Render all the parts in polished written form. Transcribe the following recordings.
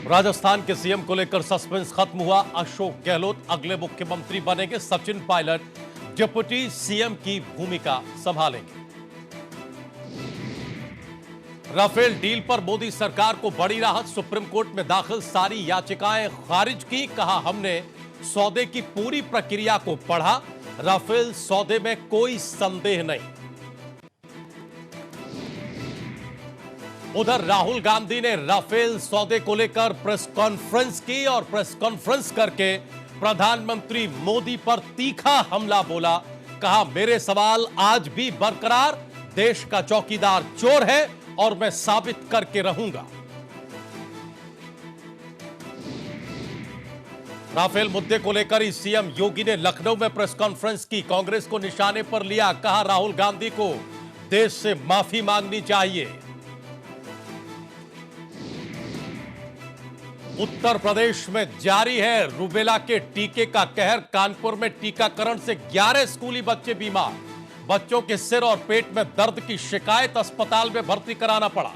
राजस्थान के सीएम को लेकर सस्पेंस खत्म हुआ। अशोक गहलोत अगले मुख्यमंत्री बनेंगे। सचिन पायलट डिप्टी सीएम की भूमिका संभालेंगे। राफेल डील पर मोदी सरकार को बड़ी राहत। सुप्रीम कोर्ट में दाखिल सारी याचिकाएं खारिज की। कहा, हमने सौदे की पूरी प्रक्रिया को पढ़ा। राफेल सौदे में कोई संदेह नहीं। उधर राहुल गांधी ने राफेल सौदे को लेकर प्रेस कॉन्फ्रेंस की और प्रेस कॉन्फ्रेंस करके प्रधानमंत्री मोदी पर तीखा हमला बोला। कहा, मेरे सवाल आज भी बरकरार। देश का चौकीदार चोर है और मैं साबित करके रहूंगा। राफेल मुद्दे को लेकर ही सीएम योगी ने लखनऊ में प्रेस कॉन्फ्रेंस की। कांग्रेस को निशाने पर लिया। कहा, राहुल गांधी को देश से माफी मांगनी चाहिए। उत्तर प्रदेश में जारी है रूबेला के टीके का कहर। कानपुर में टीकाकरण से 11 स्कूली बच्चे बीमार। बच्चों के सिर और पेट में दर्द की शिकायत, अस्पताल में भर्ती कराना पड़ा।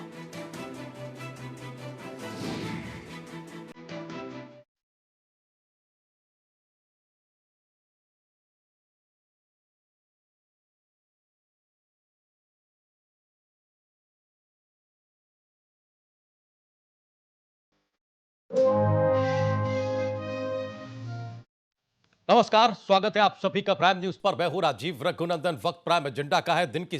नमस्कार, स्वागत है आप सभी का प्राइम न्यूज पर। मैं हूं राजीव रघुनंदन। वक्त प्राइम एजेंडा का है। दिन की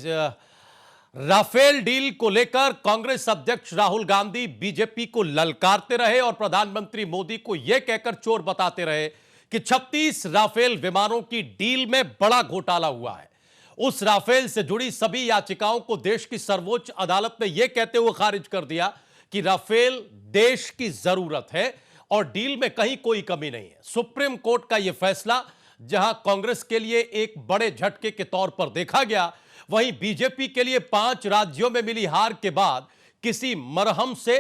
राफेल डील को लेकर कांग्रेस अध्यक्ष राहुल गांधी बीजेपी को ललकारते रहे और प्रधानमंत्री मोदी को यह कहकर चोर बताते रहे कि 36 राफेल विमानों की डील में बड़ा घोटाला हुआ है। उस राफेल से जुड़ी सभी याचिकाओं को देश की सर्वोच्च अदालत ने यह कहते हुए खारिज कर दिया कि राफेल देश की जरूरत है और डील में कहीं कोई कमी नहीं है। सुप्रीम कोर्ट का यह फैसला जहां कांग्रेस के लिए एक बड़े झटके के तौर पर देखा गया, वहीं बीजेपी के लिए 5 राज्यों में मिली हार के बाद किसी मरहम से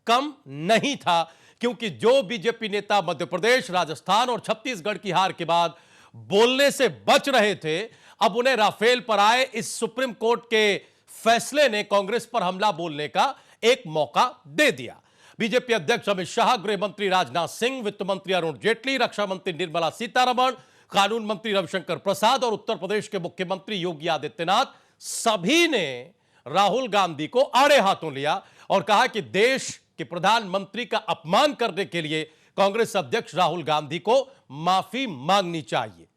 कम नहीं था, क्योंकि जो बीजेपी नेता मध्य प्रदेश, राजस्थान और छत्तीसगढ़ की हार के बाद बोलने से बच रहे थे, अब उन्हें राफेल पर आए इस सुप्रीम कोर्ट के फैसले ने कांग्रेस पर हमला बोलने का एक मौका दे दिया। बीजेपी अध्यक्ष अमित शाह, गृह मंत्री राजनाथ सिंह, वित्त मंत्री अरुण जेटली, रक्षा मंत्री निर्मला सीतारमण, कानून मंत्री रविशंकर प्रसाद और उत्तर प्रदेश के मुख्यमंत्री योगी आदित्यनाथ, सभी ने राहुल गांधी को आड़े हाथों लिया और कहा कि देश के प्रधानमंत्री का अपमान करने के लिए कांग्रेस अध्यक्ष राहुल गांधी को माफी मांगनी चाहिए।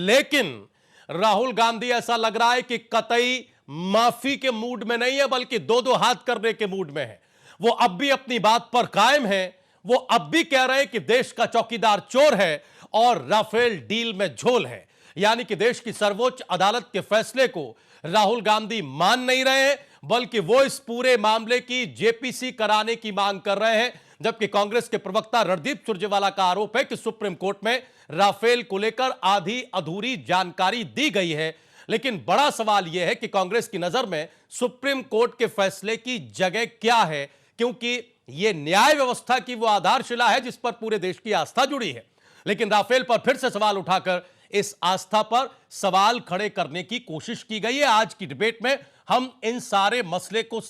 लेकिन राहुल गांधी ऐसा लग रहा है कि कतई माफी के मूड में नहीं है, बल्कि दो दो हाथ करने के मूड में है। वो अब भी अपनी बात पर कायम है। वो अब भी कह रहे हैं कि देश का चौकीदार चोर है और राफेल डील में झोल है। यानी कि देश की सर्वोच्च अदालत के फैसले को राहुल गांधी मान नहीं रहे हैं, बल्कि वो इस पूरे मामले की जेपीसी कराने की मांग कर रहे हैं। जबकि कांग्रेस के प्रवक्ता रणदीप सुरजेवाला का आरोप है कि सुप्रीम कोर्ट में राफेल को लेकर आधी अधूरी जानकारी दी गई है। लेकिन बड़ा सवाल यह है कि कांग्रेस की नजर में सुप्रीम कोर्ट के फैसले की जगह क्या है, क्योंकि यह न्याय व्यवस्था की वो आधारशिला है जिस पर पूरे देश की आस्था जुड़ी है। लेकिन राफेल पर फिर से सवाल उठाकर इस आस्था पर सवाल खड़े करने की कोशिश की गई है। आज की डिबेट में हम इन सारे मसले को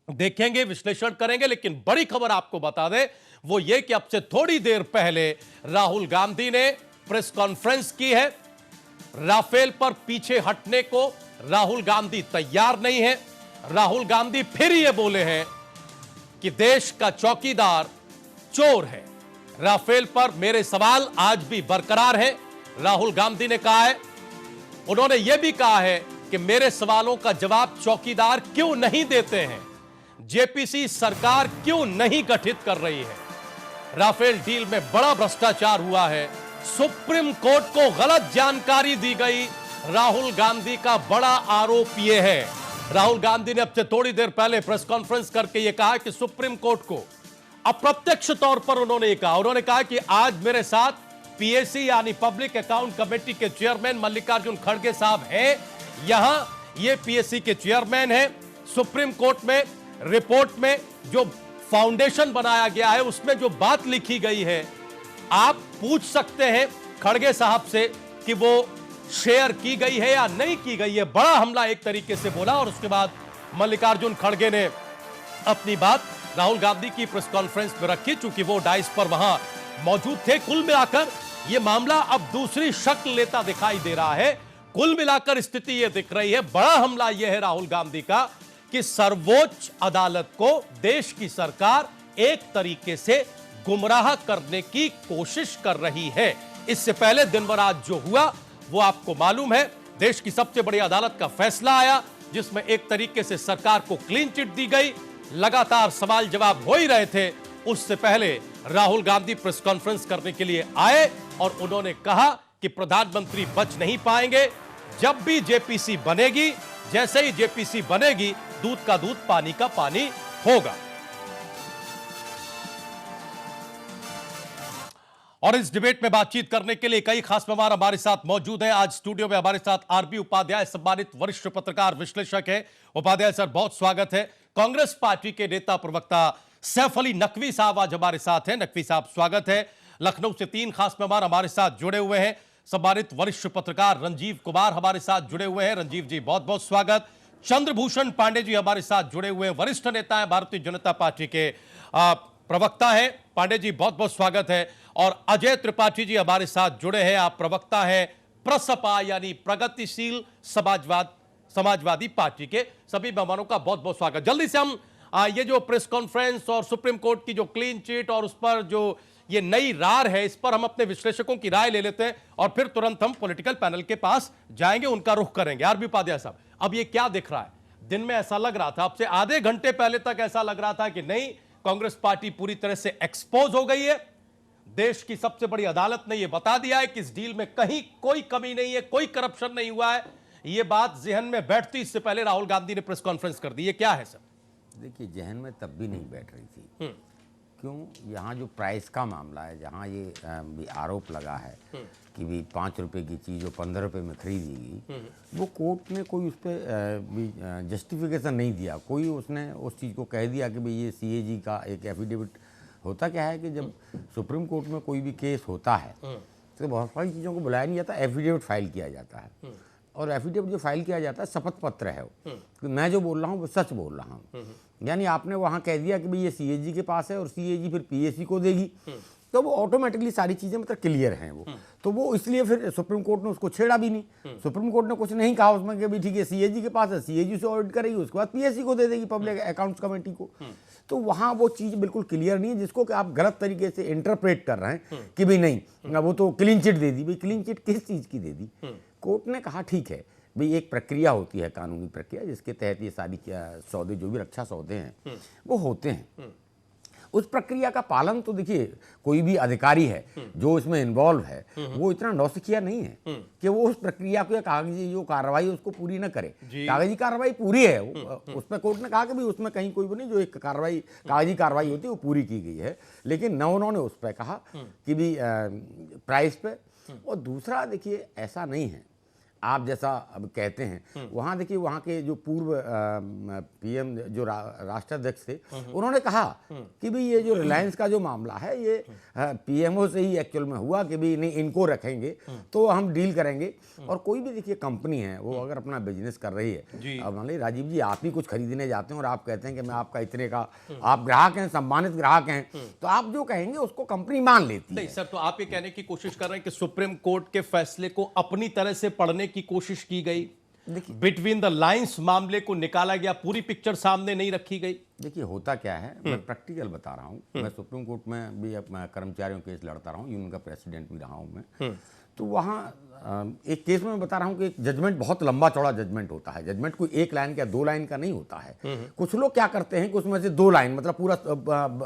देखेंगे, विश्लेषण करेंगे। लेकिन बड़ी खबर आपको बता दें, वो ये कि अब से थोड़ी देर पहले राहुल गांधी ने प्रेस कॉन्फ्रेंस की है। राफेल पर पीछे हटने को राहुल गांधी तैयार नहीं है। राहुल गांधी फिर ये बोले हैं कि देश का चौकीदार चोर है। राफेल पर मेरे सवाल आज भी बरकरार हैं, राहुल गांधी ने कहा है। उन्होंने यह भी कहा है कि मेरे सवालों का जवाब चौकीदार क्यों नहीं देते हैं, जेपीसी सरकार क्यों नहीं गठित कर रही है। राफेल डील में बड़ा भ्रष्टाचार हुआ है, सुप्रीम कोर्ट को गलत जानकारी दी गई। राहुल गांधी का बड़ा आरोप यह है। राहुल गांधी ने अब से थोड़ी देर पहले प्रेस कॉन्फ्रेंस करके यह कहा कि सुप्रीम कोर्ट को अप्रत्यक्ष तौर पर उन्होंने कहा कि आज मेरे साथ पीएसी यानी पब्लिक अकाउंट कमेटी के चेयरमैन मल्लिकार्जुन खड़गे साहब हैं। यहां ये पीएसी के चेयरमैन हैं। सुप्रीम कोर्ट में रिपोर्ट में जो फाउंडेशन बनाया गया है उसमें जो बात लिखी गई है, आप पूछ सकते हैं खड़गे साहब से कि वो शेयर की गई है या नहीं की गई है। बड़ा हमला एक तरीके से बोला और उसके बाद मल्लिकार्जुन खड़गे ने अपनी बात राहुल गांधी की प्रेस कॉन्फ्रेंस में रखी, चूंकि वो डाइस पर वहां मौजूद थे। कुल मिलाकर यह मामला अब दूसरी शक्ल लेता दिखाई दे रहा है। कुल मिलाकर स्थिति यह दिख रही है, बड़ा हमला यह है राहुल गांधी का कि सर्वोच्च अदालत को देश की सरकार एक तरीके से गुमराह करने की कोशिश कर रही है। इससे पहले दिन भर आज जो हुआ वो आपको मालूम है, देश की सबसे बड़ी अदालत का फैसला आया जिसमें एक तरीके से सरकार को क्लीन चिट दी गई। लगातार सवाल जवाब हो ही रहे थे। उससे पहले राहुल गांधी प्रेस कॉन्फ्रेंस करने के लिए आए और उन्होंने कहा कि प्रधानमंत्री बच नहीं पाएंगे। जब भी जेपीसी बनेगी, जैसे ही जेपीसी बनेगी, दूध का दूध पानी का पानी होगा। और इस डिबेट में बातचीत करने के लिए कई खास मेहमान हमारे साथ मौजूद हैं। आज स्टूडियो में हमारे साथ आरबी उपाध्याय, सम्मानित वरिष्ठ पत्रकार विश्लेषक है। उपाध्याय सर, बहुत स्वागत है। कांग्रेस पार्टी के नेता प्रवक्ता सैफ अली नकवी साहब आज हमारे साथ हैं। नकवी साहब, स्वागत है। लखनऊ से तीन खास मेहमान हमारे साथ जुड़े हुए हैं। सम्मानित वरिष्ठ पत्रकार रंजीव कुमार हमारे साथ जुड़े हुए हैं। रंजीव जी, बहुत बहुत स्वागत। चंद्रभूषण पांडे जी हमारे साथ जुड़े हुए हैं, वरिष्ठ नेता है, भारतीय जनता पार्टी के प्रवक्ता है। पांडे जी, बहुत बहुत स्वागत है। और अजय त्रिपाठी जी हमारे साथ जुड़े हैं, आप प्रवक्ता हैं प्रसपा यानी प्रगतिशील समाजवादी पार्टी के। सभी मेहमानों का बहुत बहुत स्वागत। जल्दी से हम ये जो प्रेस कॉन्फ्रेंस और सुप्रीम कोर्ट की जो क्लीन चिट और उस पर जो ये नई रार है, इस पर हम अपने विश्लेषकों की राय ले लेते हैं और फिर तुरंत हम पॉलिटिकल पैनल के पास जाएंगे, उनका रुख करेंगे। आरबी उपाध्याय साहब, अब ये क्या दिख रहा है? दिन में ऐसा लग रहा था, अब से आधे घंटे पहले तक ऐसा लग रहा था कि नहीं, कांग्रेस पार्टी पूरी तरह से एक्सपोज हो गई है। देश की सबसे बड़ी अदालत ने यह बता दिया है कि इस डील में कहीं कोई कमी नहीं है, कोई करप्शन नहीं हुआ है। यह बात जहन में बैठती इससे पहले राहुल गांधी ने प्रेस कॉन्फ्रेंस कर दी। ये क्या है सर? देखिए, जहन में तब भी नहीं बैठ रही थी। क्यों? यहाँ जो प्राइस का मामला है, जहाँ ये भी आरोप लगा है कि भी 5 रुपए की चीज़ जो 15 रुपए में खरीदेगी, वो कोर्ट ने कोई उस पर जस्टिफिकेशन नहीं दिया। कोई उसने उस चीज़ को कह दिया कि भाई ये सीएजी का एक एफिडेविट। होता क्या है कि जब सुप्रीम कोर्ट में कोई भी केस होता है तो बहुत सारी चीज़ों को बुलाया नहीं जाता, एफिडेविट फाइल किया जाता है। और एफिडेविट जो फाइल किया जाता है, शपथ पत्र है वो कि मैं जो बोल रहा हूँ वो सच बोल रहा हूँ। यानी आपने वहाँ कह दिया कि भाई ये सीएजी के पास है और सीएजी फिर पीएसी को देगी, तो वो ऑटोमेटिकली सारी चीज़ें मतलब क्लियर हैं वो। तो वो इसलिए फिर सुप्रीम कोर्ट ने उसको छेड़ा भी नहीं। सुप्रीम कोर्ट ने कुछ नहीं कहा उसमें कि भाई ठीक है, सीएजी के पास है, सीएजी से ऑडिट करेगी, उसके बाद पीएसी को दे देगी, पब्लिक अकाउंट्स कमेटी को। तो वहाँ वो चीज़ बिल्कुल क्लियर नहीं है, जिसको कि आप गलत तरीके से इंटरप्रेट कर रहे हैं कि भाई नहीं, वो तो क्लीन चिट दे दी। भाई क्लीन चिट किस चीज़ की दे दी? कोर्ट ने कहा ठीक है भाई, एक प्रक्रिया होती है, कानूनी प्रक्रिया, जिसके तहत ये सारी सौदे जो भी रक्षा सौदे हैं वो होते हैं। उस प्रक्रिया का पालन तो देखिए, कोई भी अधिकारी है जो इसमें इन्वॉल्व है वो इतना नौसिखिया नहीं है कि वो उस प्रक्रिया को या कागजी जो कार्रवाई उसको पूरी न करे। कागजी कार्रवाई पूरी है, उसमें कोर्ट ने कहा कि भाई उसमें कहीं कोई वो नहीं, जो एक कार्रवाई कागजी कार्रवाई होती है वो पूरी की गई है। लेकिन न उन्होंने उस पर कहा कि भी प्राइस पे। और दूसरा देखिए, ऐसा नहीं है आप जैसा अब कहते हैं। वहाँ देखिए, वहाँ के जो पूर्व पीएम जो राष्ट्राध्यक्ष थे, उन्होंने कहा कि भाई ये जो रिलायंस का जो मामला है ये पीएमओ से ही एक्चुअल में हुआ कि भाई नहीं, इनको रखेंगे तो हम डील करेंगे। और कोई भी देखिए कंपनी है, वो अगर अपना बिजनेस कर रही है, अब मान लीजिए राजीव जी, आप ही कुछ खरीदने जाते हैं और आप कहते हैं कि मैं आपका इतने का, आप ग्राहक हैं, सम्मानित ग्राहक हैं, तो आप जो कहेंगे उसको कंपनी मान लेती है। नहीं सर, तो आप ये कहने की कोशिश कर रहे हैं कि सुप्रीम कोर्ट के फैसले को अपनी तरह से पढ़ने की कोशिश की गई, बिटवीन द लाइंस मामले को निकाला गया, पूरी पिक्चर सामने नहीं रखी गई। देखिए, होता क्या है, मैं प्रैक्टिकल बता रहा हूँ। मैं सुप्रीम कोर्ट में भी कर्मचारियों केस लड़ता रहा हूँ, यूनियन का प्रेसिडेंट भी रहा हूँ मैं। तो वहाँ एक केस में मैं बता रहा हूँ कि एक जजमेंट बहुत लंबा चौड़ा जजमेंट होता है। जजमेंट कोई 1 लाइन का 2 लाइन का नहीं होता है। कुछ लोग क्या करते हैं कि उसमें से 2 लाइन, मतलब पूरा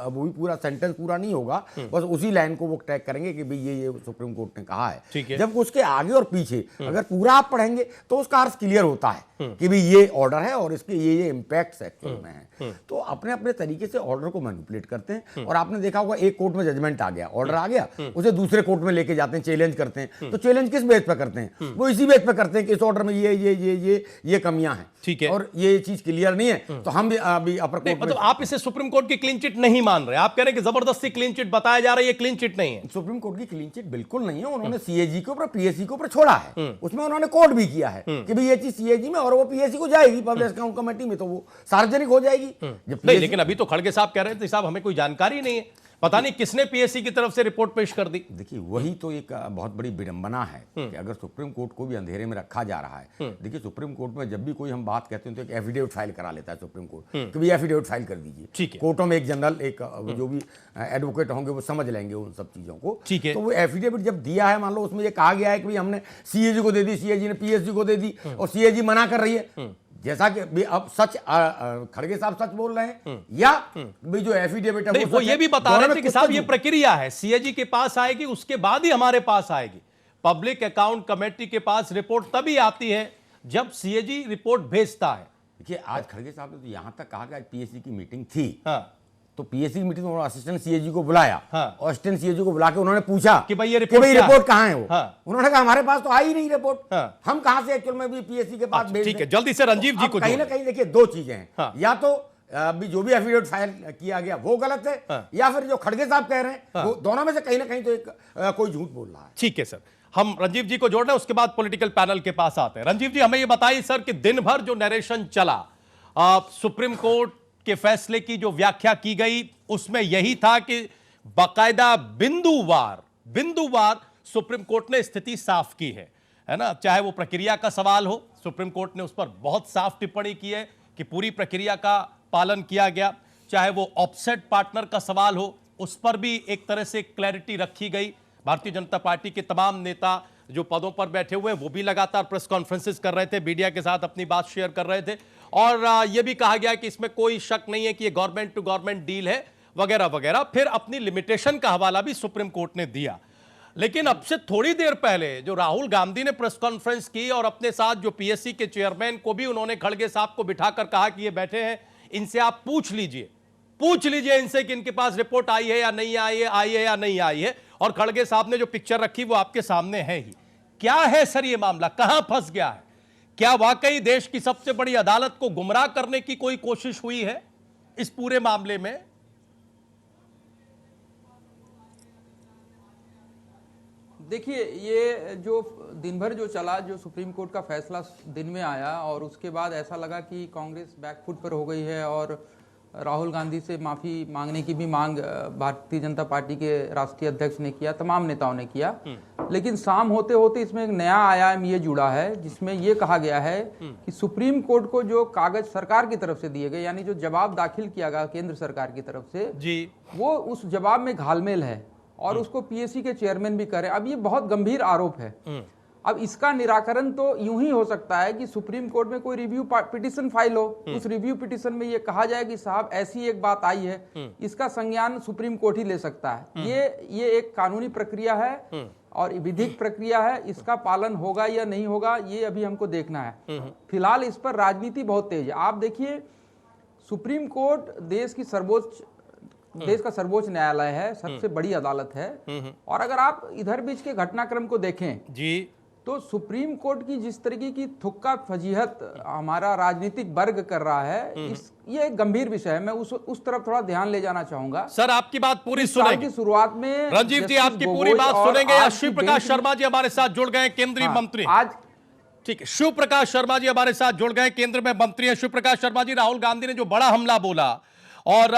वो भी पूरा सेंटेंस पूरा नहीं होगा, बस उसी लाइन को वो टैग करेंगे कि भाई ये सुप्रीम कोर्ट ने कहा है। जब उसके आगे और पीछे अगर पूरा आप पढ़ेंगे तो उसका अर्थ क्लियर होता है कि भाई ये ऑर्डर है और इसके ये इम्पैक्ट्स एक्चुअल में हैं। तो अपने अपने तरीके से ऑर्डर को मैनिपुलेट करते हैं। और आपने देखा होगा, एक कोर्ट में जजमेंट आ गया, ऑर्डर आ गया, उसे दूसरे कोर्ट में लेके जाते हैं, चैलेंज करते हैं। तो चैलेंज किस बेस बेस पे करते हैं, वो इसी बेस पे करते हैं कि इस ऑर्डर में ये कमियां हैं, ठीक है, और ये चीज क्लियर नहीं है, तो हम भी अभी अपर कोर्ट में। मतलब आप इसे सुप्रीम कोर्ट की क्लीन चिट नहीं मान रहे, आप कह रहे हैं कि जबरदस्ती क्लीन चिट बताया जा रहा है, ये क्लीन चिट नहीं है। सुप्रीम कोर्ट की क्लीन चिट बिल्कुल नहीं है, उन्होंने सीएजी के ऊपर पीएससी के ऊपर छोड़ा है, उसमें उन्होंने कोर्ट भी किया है कि भाई ये चीज सीएजी में और वो पीएससी को जाएगी पब्लिक अकाउंट कमेटी में, तो वो सार्वजनिक हो जाएगी। नहीं, लेकिन अभी तो खड़गे साहब कह रहे थे साहब हमें कोई जानकारी नहीं है, पता नहीं किसने पीएससी की तरफ से रिपोर्ट पेश कर दी। देखिए वही तो एक बहुत बड़ी विडंबना है कि अगर सुप्रीम कोर्ट को भी अंधेरे में रखा जा रहा है। देखिए सुप्रीम कोर्ट में जब भी कोई हम बात कहते हैं तो एक एफिडेविट फाइल करा लेता है सुप्रीम कोर्ट कि भाई एफिडेविट फाइल कर दीजिए, ठीक है, कोर्टों में एक जनरल एक जो भी एडवोकेट होंगे वो समझ लेंगे उन सब चीजों को, ठीक है। तो वो एफिडेविट जब दिया है, मान लो उसमें ये कहा गया है कि भाई हमने सीएजी को दे दी, सीएजी ने पीएससी को दे दी और सीएजी मना कर रही है, जैसा कि अब सच खड़गे साहब सच बोल रहे हैं या भाई जो एफिडेविट है वो ये भी बता रहे थे कि साहब ये प्रक्रिया है, सीएजी के पास आएगी उसके बाद ही हमारे पास आएगी, पब्लिक अकाउंट कमेटी के पास रिपोर्ट तभी आती है जब सीएजी रिपोर्ट भेजता है। देखिए आज खड़गे साहब ने तो यहां तक कहा कि आज पीएससी की मीटिंग थी, हाँ, तो पीएससी की मीटिंग में असिस्टेंट सीएजी को बुलाया, हाँ, और असिस्टेंट सीएजी को बुला के उन्होंने पूछा कि भाई ये रिपोर्ट कहाँ है वो, हाँ, उन्होंने कहा हमारे पास तो आई ही नहीं रिपोर्ट, हाँ, हम कहाँ से एक्चुअल में भी पीएससी के पास भेज दें। ठीक है, जल्दी से रंजीव जी को कहीं ना कहीं देखिए दो चीजें हैं, हाँ, या तो अभी जो भी एफिडेविट फाइल किया गया वो गलत है, हाँ, या फिर जो खड़गे साहब कह रहे हैं वो दोनों में से कहीं ना कहीं तो एक कोई झूठ बोल रहा है। ठीक है सर, हम रंजीव जी को जोड़ रहे हैं, उसके बाद पॉलिटिकल पैनल के पास आते हैं। रंजीव जी हमें ये बताइए सर कि दिन भर जो नरेशन चला, सुप्रीम कोर्ट के फैसले की जो व्याख्या की गई उसमें यही था कि बाकायदा बिंदुवार सुप्रीम कोर्ट ने स्थिति साफ की है ना, चाहे वो प्रक्रिया का सवाल हो, सुप्रीम कोर्ट ने उस पर बहुत साफ टिप्पणी की है कि पूरी प्रक्रिया का पालन किया गया, चाहे वो ऑफसेट पार्टनर का सवाल हो उस पर भी एक तरह से क्लैरिटी रखी गई। भारतीय जनता पार्टी के तमाम नेता जो पदों पर बैठे हुए हैं वो भी लगातार प्रेस कॉन्फ्रेंसेस कर रहे थे, मीडिया के साथ अपनी बात शेयर कर रहे थे, और यह भी कहा गया कि इसमें कोई शक नहीं है कि ये गवर्नमेंट टू गवर्नमेंट डील है वगैरह वगैरह। फिर अपनी लिमिटेशन का हवाला भी सुप्रीम कोर्ट ने दिया। लेकिन अब से थोड़ी देर पहले जो राहुल गांधी ने प्रेस कॉन्फ्रेंस की और अपने साथ जो पीएससी के चेयरमैन को भी उन्होंने खड़गे साहब को बिठाकर कहा कि ये बैठे हैं, इनसे आप पूछ लीजिए इनसे कि इनके पास रिपोर्ट आई है या नहीं आई है या नहीं आई है। और खड़गे साहब ने जो पिक्चर रखी वो आपके सामने है ही। क्या है सर ये मामला, कहां फंस गया है? क्या वाकई देश की सबसे बड़ी अदालत को गुमराह करने की कोई कोशिश हुई है इस पूरे मामले में? देखिए, ये जो दिन भर जो चला, जो सुप्रीम कोर्ट का फैसला दिन में आया और उसके बाद ऐसा लगा कि कांग्रेस बैकफुट पर हो गई है और राहुल गांधी से माफ़ी मांगने की भी मांग भारतीय जनता पार्टी के राष्ट्रीय अध्यक्ष ने किया, तमाम नेताओं ने किया। लेकिन शाम होते होते इसमें एक नया आयाम ये जुड़ा है जिसमें ये कहा गया है कि सुप्रीम कोर्ट को जो कागज सरकार की तरफ से दिए गए, यानी जो जवाब दाखिल किया गया केंद्र सरकार की तरफ से जी, वो उस जवाब में घालमेल है और उसको पीएससी के चेयरमैन भी करें। अब ये बहुत गंभीर आरोप है। अब इसका निराकरण तो यूं ही हो सकता है कि सुप्रीम कोर्ट में कोई रिव्यू पिटिशन फाइल हो, उस रिव्यू पिटिशन में ये कहा जाए कि साहब ऐसी एक बात आई है, इसका संज्ञान सुप्रीम कोर्ट ही ले सकता है। ये एक कानूनी प्रक्रिया है और विधिक प्रक्रिया है, इसका पालन होगा या नहीं होगा ये अभी हमको देखना है। फिलहाल इस पर राजनीति बहुत तेज है। आप देखिए, सुप्रीम कोर्ट देश का सर्वोच्च न्यायालय है, सबसे बड़ी अदालत है, और अगर आप इधर बीच के घटनाक्रम को देखें जी, तो सुप्रीम कोर्ट की जिस तरीके की थुक्का फजीहत हमारा राजनीतिक वर्ग कर रहा है, ये एक गंभीर विषय है। मैं उस तरफ थोड़ा ध्यान ले जाना चाहूंगा। सर आपकी बात पूरी सुनेंगे, शुरुआत में रंजीव जी आपकी पूरी बात सुनेंगे। या शिव प्रकाश शर्मा जी हमारे साथ जुड़ गए, केंद्रीय मंत्री आज। ठीक है, शिव प्रकाश शर्मा जी हमारे साथ जुड़ गए, केंद्र में मंत्री है। शिव प्रकाश शर्मा जी, राहुल गांधी ने जो बड़ा हमला बोला और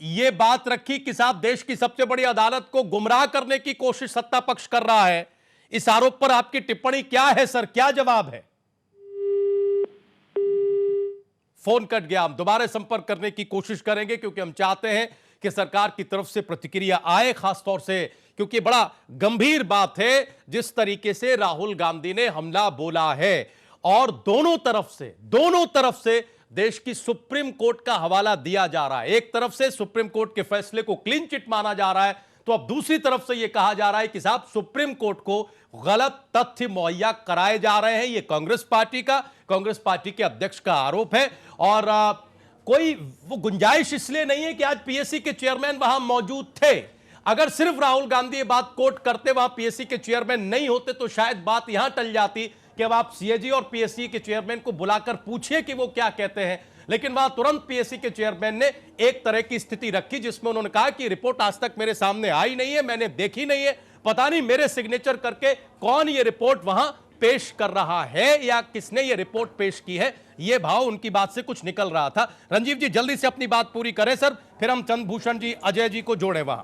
ये बात रखी कि साहब देश की सबसे बड़ी अदालत को गुमराह करने की कोशिश सत्ता पक्ष कर रहा है, इस आरोप पर आपकी टिप्पणी क्या है सर, क्या जवाब है? फोन कट गया, हम दोबारा संपर्क करने की कोशिश करेंगे क्योंकि हम चाहते हैं कि सरकार की तरफ से प्रतिक्रिया आए, खासतौर से क्योंकि बड़ा गंभीर बात है जिस तरीके से राहुल गांधी ने हमला बोला है और दोनों तरफ से देश की सुप्रीम कोर्ट का हवाला दिया जा रहा है। एक तरफ से सुप्रीम कोर्ट के फैसले को क्लीन चिट माना जा रहा है, तो अब दूसरी तरफ से यह कहा जा रहा है कि साहब सुप्रीम कोर्ट को गलत तथ्य मुहैया कराए जा रहे हैं। यह कांग्रेस पार्टी के अध्यक्ष का आरोप है और कोई वो गुंजाइश इसलिए नहीं है कि आज पीएससी के चेयरमैन वहां मौजूद थे। अगर सिर्फ राहुल गांधी ये बात कोट करते, वहां पीएससी के चेयरमैन नहीं होते, तो शायद बात यहां टल जाती कि अब आप सीएजी और पीएससी के चेयरमैन को बुलाकर पूछिए कि वो क्या कहते हैं। लेकिन वहां तुरंत पीएससी के चेयरमैन ने एक तरह की स्थिति रखी जिसमें उन्होंने कहा कि रिपोर्ट आज तक मेरे सामने आई नहीं है, मैंने देखी नहीं है, पता नहीं मेरे सिग्नेचर करके कौन ये रिपोर्ट वहां पेश कर रहा है या किसने ये रिपोर्ट पेश की है। ये भाव उनकी बात से कुछ निकल रहा था। रंजीव जी जल्दी से अपनी बात पूरी करें सर, फिर हम चंद्रभूषण जी, अजय जी को जोड़े वहां।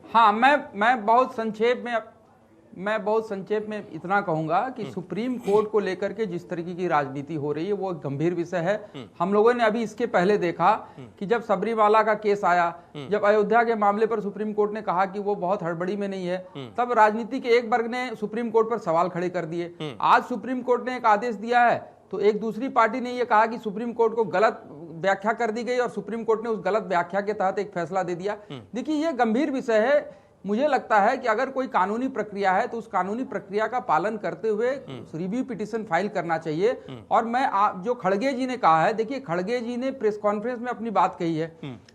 हाँ, मैं बहुत संक्षेप में इतना कहूंगा कि सुप्रीम कोर्ट को लेकर के जिस तरीके की राजनीति हो रही है वो एक गंभीर विषय है। हम लोगों ने अभी इसके पहले देखा कि जब सबरीमाला का केस आया, जब अयोध्या के मामले पर सुप्रीम कोर्ट ने कहा कि वो बहुत हड़बड़ी में नहीं है, तब राजनीति के एक वर्ग ने सुप्रीम कोर्ट पर सवाल खड़े कर दिए। आज सुप्रीम कोर्ट ने एक आदेश दिया है तो एक दूसरी पार्टी ने यह कहा कि सुप्रीम कोर्ट को गलत व्याख्या कर दी गई और सुप्रीम कोर्ट ने उस गलत व्याख्या के तहत एक फैसला दे दिया। देखिए, यह गंभीर विषय है। मुझे लगता है कि अगर कोई कानूनी प्रक्रिया है तो उस कानूनी प्रक्रिया का पालन करते हुए रिव्यू पिटीशन फाइल करना चाहिए। और मैं जो खड़गे जी ने कहा है, देखिए खड़गे जी ने प्रेस कॉन्फ्रेंस में अपनी बात कही है,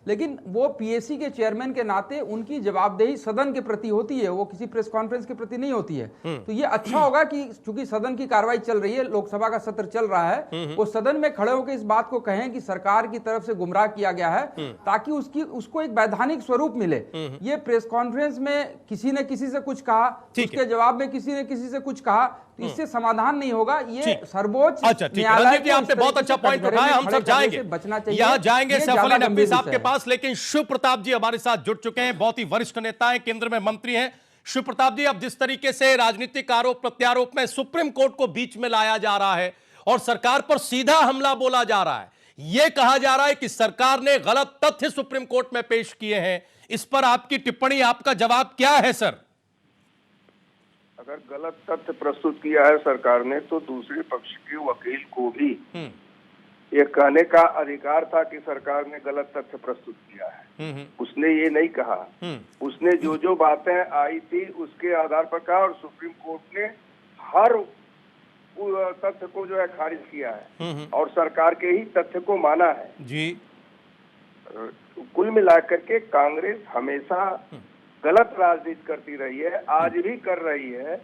लेकिन वो पीएससी के चेयरमैन के नाते उनकी जवाबदेही सदन के प्रति होती है, वो किसी प्रेस कॉन्फ्रेंस के प्रति नहीं होती है। तो ये अच्छा होगा कि चूंकि सदन की कार्रवाई चल रही है, लोकसभा का सत्र चल रहा है, वो सदन में खड़े होकर इस बात को कहें कि सरकार की तरफ से गुमराह किया गया है, ताकि उसको एक वैधानिक स्वरूप मिले। ये प्रेस कॉन्फ्रेंस में किसी ने किसी से कुछ कहा, उसके जवाब में किसी ने किसी से कुछ कहा, तो इससे समाधान नहीं होगा। ये सर्वोच्च न्यायालय जी, आपने बहुत अच्छा पॉइंट उठाया, हम सब जाएंगे, बचना चाहिए। यहाँ जाएंगे सैफुल नकवी साहब के पास, लेकिन शिव प्रताप जी हमारे साथ जुड़ चुके हैं, बहुत ही वरिष्ठ नेता हैं, केंद्र में मंत्री हैं। शिव प्रताप जी, अब जिस तरीके से राजनीतिक आरोप प्रत्यारोप में सुप्रीम कोर्ट को बीच में लाया जा रहा है और सरकार पर सीधा हमला बोला जा रहा है, यह कहा जा रहा है कि सरकार ने गलत तथ्य सुप्रीम कोर्ट में पेश किए हैं, इस पर आपकी टिप्पणी, आपका जवाब क्या है सर? अगर गलत तथ्य प्रस्तुत किया है सरकार ने तो दूसरे पक्ष के वकील को भी ये कहने का अधिकार था कि सरकार ने गलत तथ्य प्रस्तुत किया है। उसने ये नहीं कहा, उसने जो बातें आई थी उसके आधार पर कहा, और सुप्रीम कोर्ट ने हर तथ्य को जो है खारिज किया है और सरकार के ही तथ्य को माना है जी। कुल मिलाकर के कांग्रेस हमेशा गलत राजनीति करती रही है, आज भी कर रही है।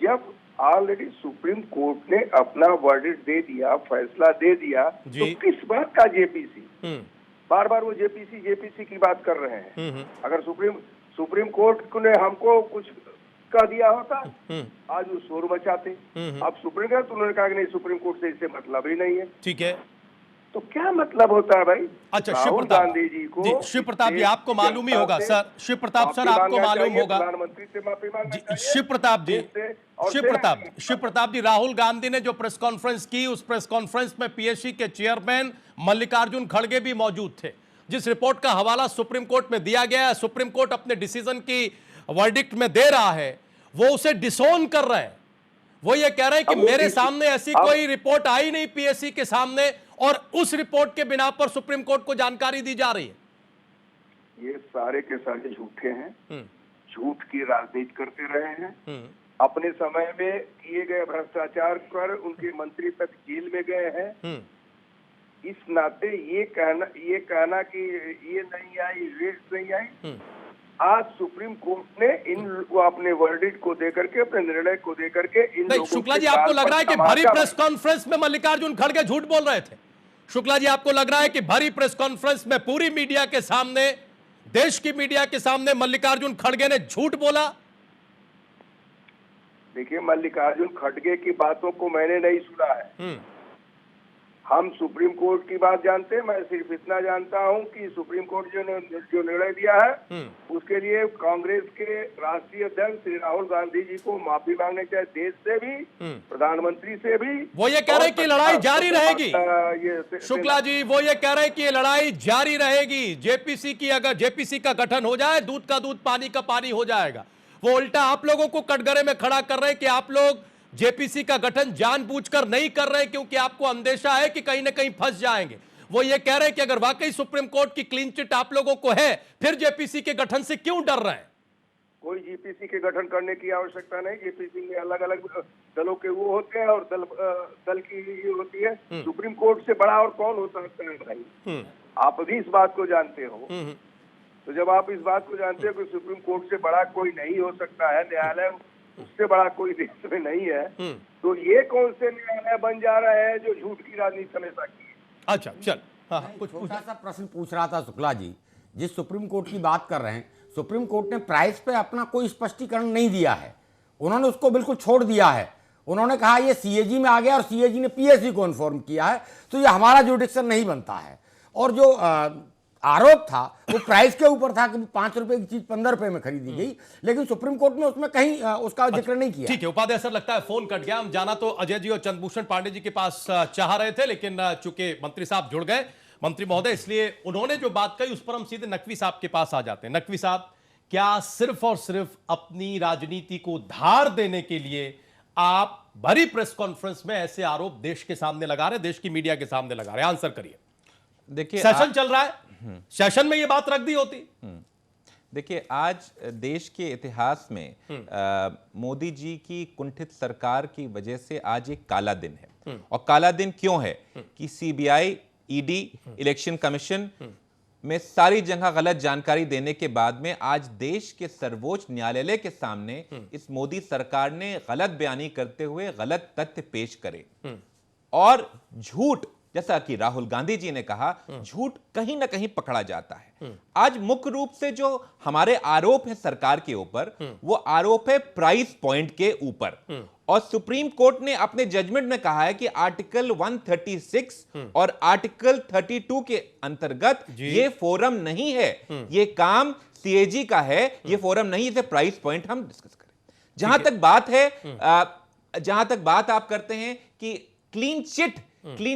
जब ऑलरेडी सुप्रीम कोर्ट ने अपना वर्डिक्ट दे दिया, फैसला दे दिया, तो किस बात का जेपीसी? बार बार वो जेपीसी की बात कर रहे हैं। अगर सुप्रीम कोर्ट ने हमको कुछ कह दिया होता, आज वो शोर मचाते। अब सुप्रीम कोर्ट, उन्होंने कहा कि नहीं, सुप्रीम कोर्ट से इससे मतलब ही नहीं है। ठीक है, तो क्या मतलब होता है भाई? अच्छा, राहुल गांधी जी को, शिव प्रताप जी आपको मालूम ही होगा सर, शिव प्रताप सर आपको मालूम होगा, प्रधानमंत्री से माफी मांगना चाहिए। शिव प्रताप जी, राहुल गांधी ने जो प्रेस कॉन्फ्रेंस की, उस प्रेस कॉन्फ्रेंस में पीएससी के चेयरमैन मल्लिकार्जुन खड़गे भी मौजूद थे। जिस रिपोर्ट का हवाला सुप्रीम कोर्ट में दिया गया है, सुप्रीम कोर्ट अपने डिसीजन की वर्डिक्ट में दे रहा है, वो उसे डिसोन कर रहे हैं। वो ये कह रहे हैं कि मेरे सामने ऐसी कोई रिपोर्ट आई नहीं पीएससी के सामने, और उस रिपोर्ट के बिना पर सुप्रीम कोर्ट को जानकारी दी जा रही है। ये सारे के सारे झूठे हैं, झूठ की राजनीति करते रहे हैं। अपने समय में किए गए भ्रष्टाचार पर उनके मंत्री तक जेल में गए हैं। इस नाते ये कहना कि ये नहीं आई, रेट नहीं आई, आज सुप्रीम कोर्ट ने अपने वर्डिक्ट को देकर के, अपने निर्णय को देकर के इन शुक्ला जी, आपको लग रहा है कि भरी प्रेस कॉन्फ्रेंस में मल्लिकार्जुन खड़गे झूठ बोल रहे थे? शुक्ला जी, आपको लग रहा है कि भरी प्रेस कॉन्फ्रेंस में पूरी मीडिया के सामने, देश की मीडिया के सामने मल्लिकार्जुन खड़गे ने झूठ बोला? देखिए, मल्लिकार्जुन खड़गे की बातों को मैंने नहीं सुना है। हम सुप्रीम कोर्ट की बात जानते हैं। मैं सिर्फ इतना जानता हूं कि सुप्रीम कोर्ट जो निर्णय दिया है उसके लिए कांग्रेस के राष्ट्रीय अध्यक्ष श्री राहुल गांधी जी को माफी मांगने चाहिए, देश से भी, प्रधानमंत्री से भी। वो ये कह रहे हैं कि लड़ाई जारी रहेगी। शुक्ला जी, वो ये कह रहे हैं कि ये लड़ाई जारी रहेगी। जेपीसी की, अगर जेपीसी का गठन हो जाए, दूध का दूध पानी का पानी हो जाएगा। वो उल्टा आप लोगों को कटघरे में खड़ा कर रहे हैं कि आप लोग जेपीसी का गठन जानबूझकर नहीं कर रहे क्योंकि आपको अंदेशा है कि कहीं ना कहीं फंस जाएंगे। वो ये कह रहे हैं कि अगर वाकई सुप्रीम कोर्ट की क्लीन चिट आप लोगों को है, फिर जेपीसी के गठन से क्यों डर रहे हैं? कोई जेपीसी के गठन करने की आवश्यकता नहीं। जेपीसी में अलग अलग दलों के वो होते हैं और दल की ये होती है। सुप्रीम कोर्ट से बड़ा और कौन हो सकता है भाई? आप भी इस बात को जानते हो। तो जब आप इस बात को जानते हैं कि सुप्रीम कोर्ट से बड़ा कोई नहीं हो सकता है, न्यायालय उससे बड़ा कोई देश में नहीं है, तो ये कौन से न्यायालय बन जा रहे हैं जो झूठ की राजनीति हमेशा की है? अच्छा चल, हाँ कुछ छोटा सा प्रश्न पूछ रहा था शुक्ला जी, जिस सुप्रीम कोर्ट की बात कर रहे हैं, सुप्रीम कोर्ट ने प्राइस पे अपना कोई स्पष्टीकरण नहीं दिया है, उन्होंने उसको बिल्कुल छोड़ दिया है। उन्होंने कहा ये सीएजी में आ गया और सीएजी ने पीएससी को इन्फॉर्म किया है, तो ये हमारा जुडिक्शन नहीं बनता है। और जो आरोप था वो प्राइस के ऊपर था कि 5 रुपए की चीज 15 रुपए में खरीदी गई, लेकिन सुप्रीम कोर्ट ने उसमें कहीं उसका जिक्र नहीं किया। ठीक है उपाध्याय सर, लगता है फोन कट गया। हम जाना तो अजय जी और चंद्रभूषण पांडे जी के पास चाह रहे थे, लेकिन चूंकि मंत्री साहब जुड़ गए, मंत्री महोदय, इसलिए उन्होंने जो बात कही उस पर हम सीधे नकवी साहब के पास आ जाते हैं। नकवी साहब, क्या सिर्फ और सिर्फ अपनी राजनीति को धार देने के लिए आप भरी प्रेस कॉन्फ्रेंस में ऐसे आरोप देश के सामने लगा रहे, देश की मीडिया के सामने लगा रहे? आंसर करिए। देखिए सेशन चल रहा है, सेशन में ये बात रख दी होती। देखिए, आज देश के इतिहास में मोदी जी की कुंठित सरकार की वजह से आज एक काला दिन है। और काला दिन क्यों है कि सीबीआई, ईडी, इलेक्शन कमीशन में सारी जगह गलत जानकारी देने के बाद में आज देश के सर्वोच्च न्यायालय के सामने इस मोदी सरकार ने गलत बयानी करते हुए गलत तथ्य पेश करे और झूठ, जैसा कि राहुल गांधी जी ने कहा, झूठ कहीं ना कहीं पकड़ा जाता है। आज मुख्य रूप से जो हमारे आरोप है सरकार के ऊपर, वो आरोप है प्राइस पॉइंट के ऊपर। और सुप्रीम कोर्ट ने अपने जजमेंट में कहा है कि आर्टिकल 136 और आर्टिकल 32 के अंतर्गत ये फोरम नहीं है, ये काम सीएजी का है, ये फोरम नहीं, इसे प्राइस पॉइंट हम डिस्कस करें। जहां तक बात आप करते हैं कि क्लीन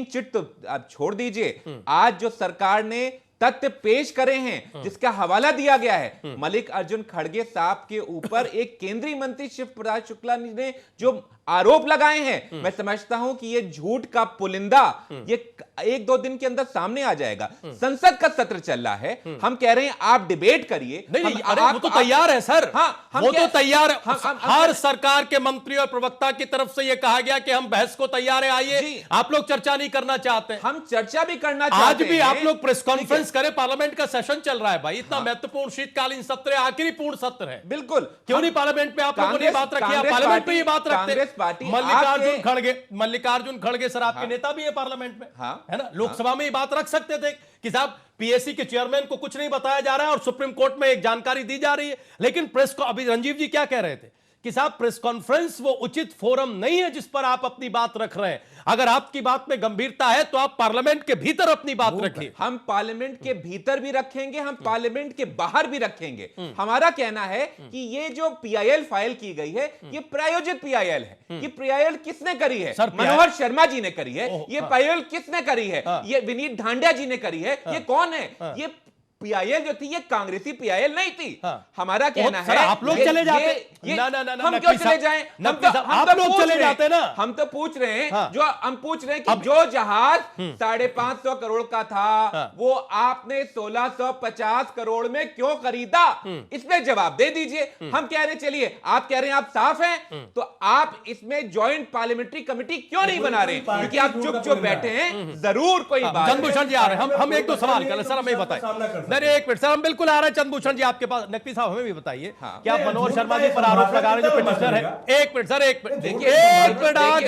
चिट तो आप छोड़ दीजिए। आज जो सरकार ने तथ्य पेश करे हैं, जिसका हवाला दिया गया है मल्लिकार्जुन खड़गे साहब के ऊपर, एक केंद्रीय मंत्री शिव प्रताप शुक्ला ने जो आरोप लगाए हैं, मैं समझता हूं कि ये झूठ का पुलिंदा ये 1-2 दिन के अंदर सामने आ जाएगा। संसद का सत्र चल रहा है, हम कह रहे हैं आप डिबेट करिए। नहीं, अरे वो तो तैयार है सर। हाँ, वो तो तैयार है। हर सरकार के मंत्री और प्रवक्ता की तरफ से ये कहा गया कि हम बहस को तैयार है, आइए। आप लोग चर्चा नहीं करना चाहते? हम चर्चा भी करना चाहते हैं। आज भी आप लोग प्रेस कॉन्फ्रेंस करें, पार्लियामेंट का सेशन चल रहा है भाई, इतना महत्वपूर्ण शीतकालीन सत्र है, आखिरी पूर्ण सत्र है। बिल्कुल, क्यों नहीं पार्लियामेंट में आप लोगों ने बात रखी? पार्लियामेंट में ये बात रखते। मल्लिकार्जुन खड़गे सर आपके नेता भी है पार्लियामेंट में, है ना? लोकसभा में ये बात रख सकते थे कि साहब पीएससी के चेयरमैन को कुछ नहीं बताया जा रहा है और सुप्रीम कोर्ट में एक जानकारी दी जा रही है। लेकिन प्रेस को अभी रंजीव जी क्या कह रहे थे कि साहब प्रेस कॉन्फ्रेंस वो उचित फोरम नहीं है जिस पर आप अपनी बात रख रहे हैं। अगर आपकी बात में गंभीरता है तो आप पार्लियामेंट के भीतर अपनी बात रखिए। हम पार्लियामेंट के भीतर भी रखेंगे, हम पार्लियामेंट के बाहर भी रखेंगे। हमारा कहना है कि ये जो पीआईएल फाइल की गई है, ये प्रायोजित पीआईएल है। ये पीआईएल किसने करी है? मनोहर शर्मा जी ने करी है। ये पीआईएल किसने करी है? ये विनीत ढांडिया जी ने करी है। ये कौन है? ये पीआईएल जो थी, ये कांग्रेसी पीआईएल नहीं थी। हमारा कहना है आप लोग चले जाते। हम क्यों चले जाएं? आप लोग चले जाते ना। हम तो पूछ रहे हैं, जो हम पूछ रहे हैं कि जो जहाज 550 करोड़ का था, वो आपने 1650 करोड़ में क्यों खरीदा? इसमें जवाब दे दीजिए। हम कह रहे हैं, चलिए आप कह रहे हैं आप साफ हैं, तो आप इसमें ज्वाइंट पार्लियामेंट्री कमिटी क्यों नहीं बना रहे? क्योंकि आप चुप बैठे हैं, जरूर कोई बात। चंद्रभूषण जी आ रहे हैं, हम एक दो सवाल करें सर, हमें बताइए। नहीं, एक मिनट सर, हम बिल्कुल आ रहे हैं। चंद्रभूषण जी आपके पास। नकवी साहब हमें भी बताइए कि आप मनोहर शर्मा जी पर आरोप लगा रहे हैं जो पिटिशनर है। एक मिनट सर, एक मिनट आ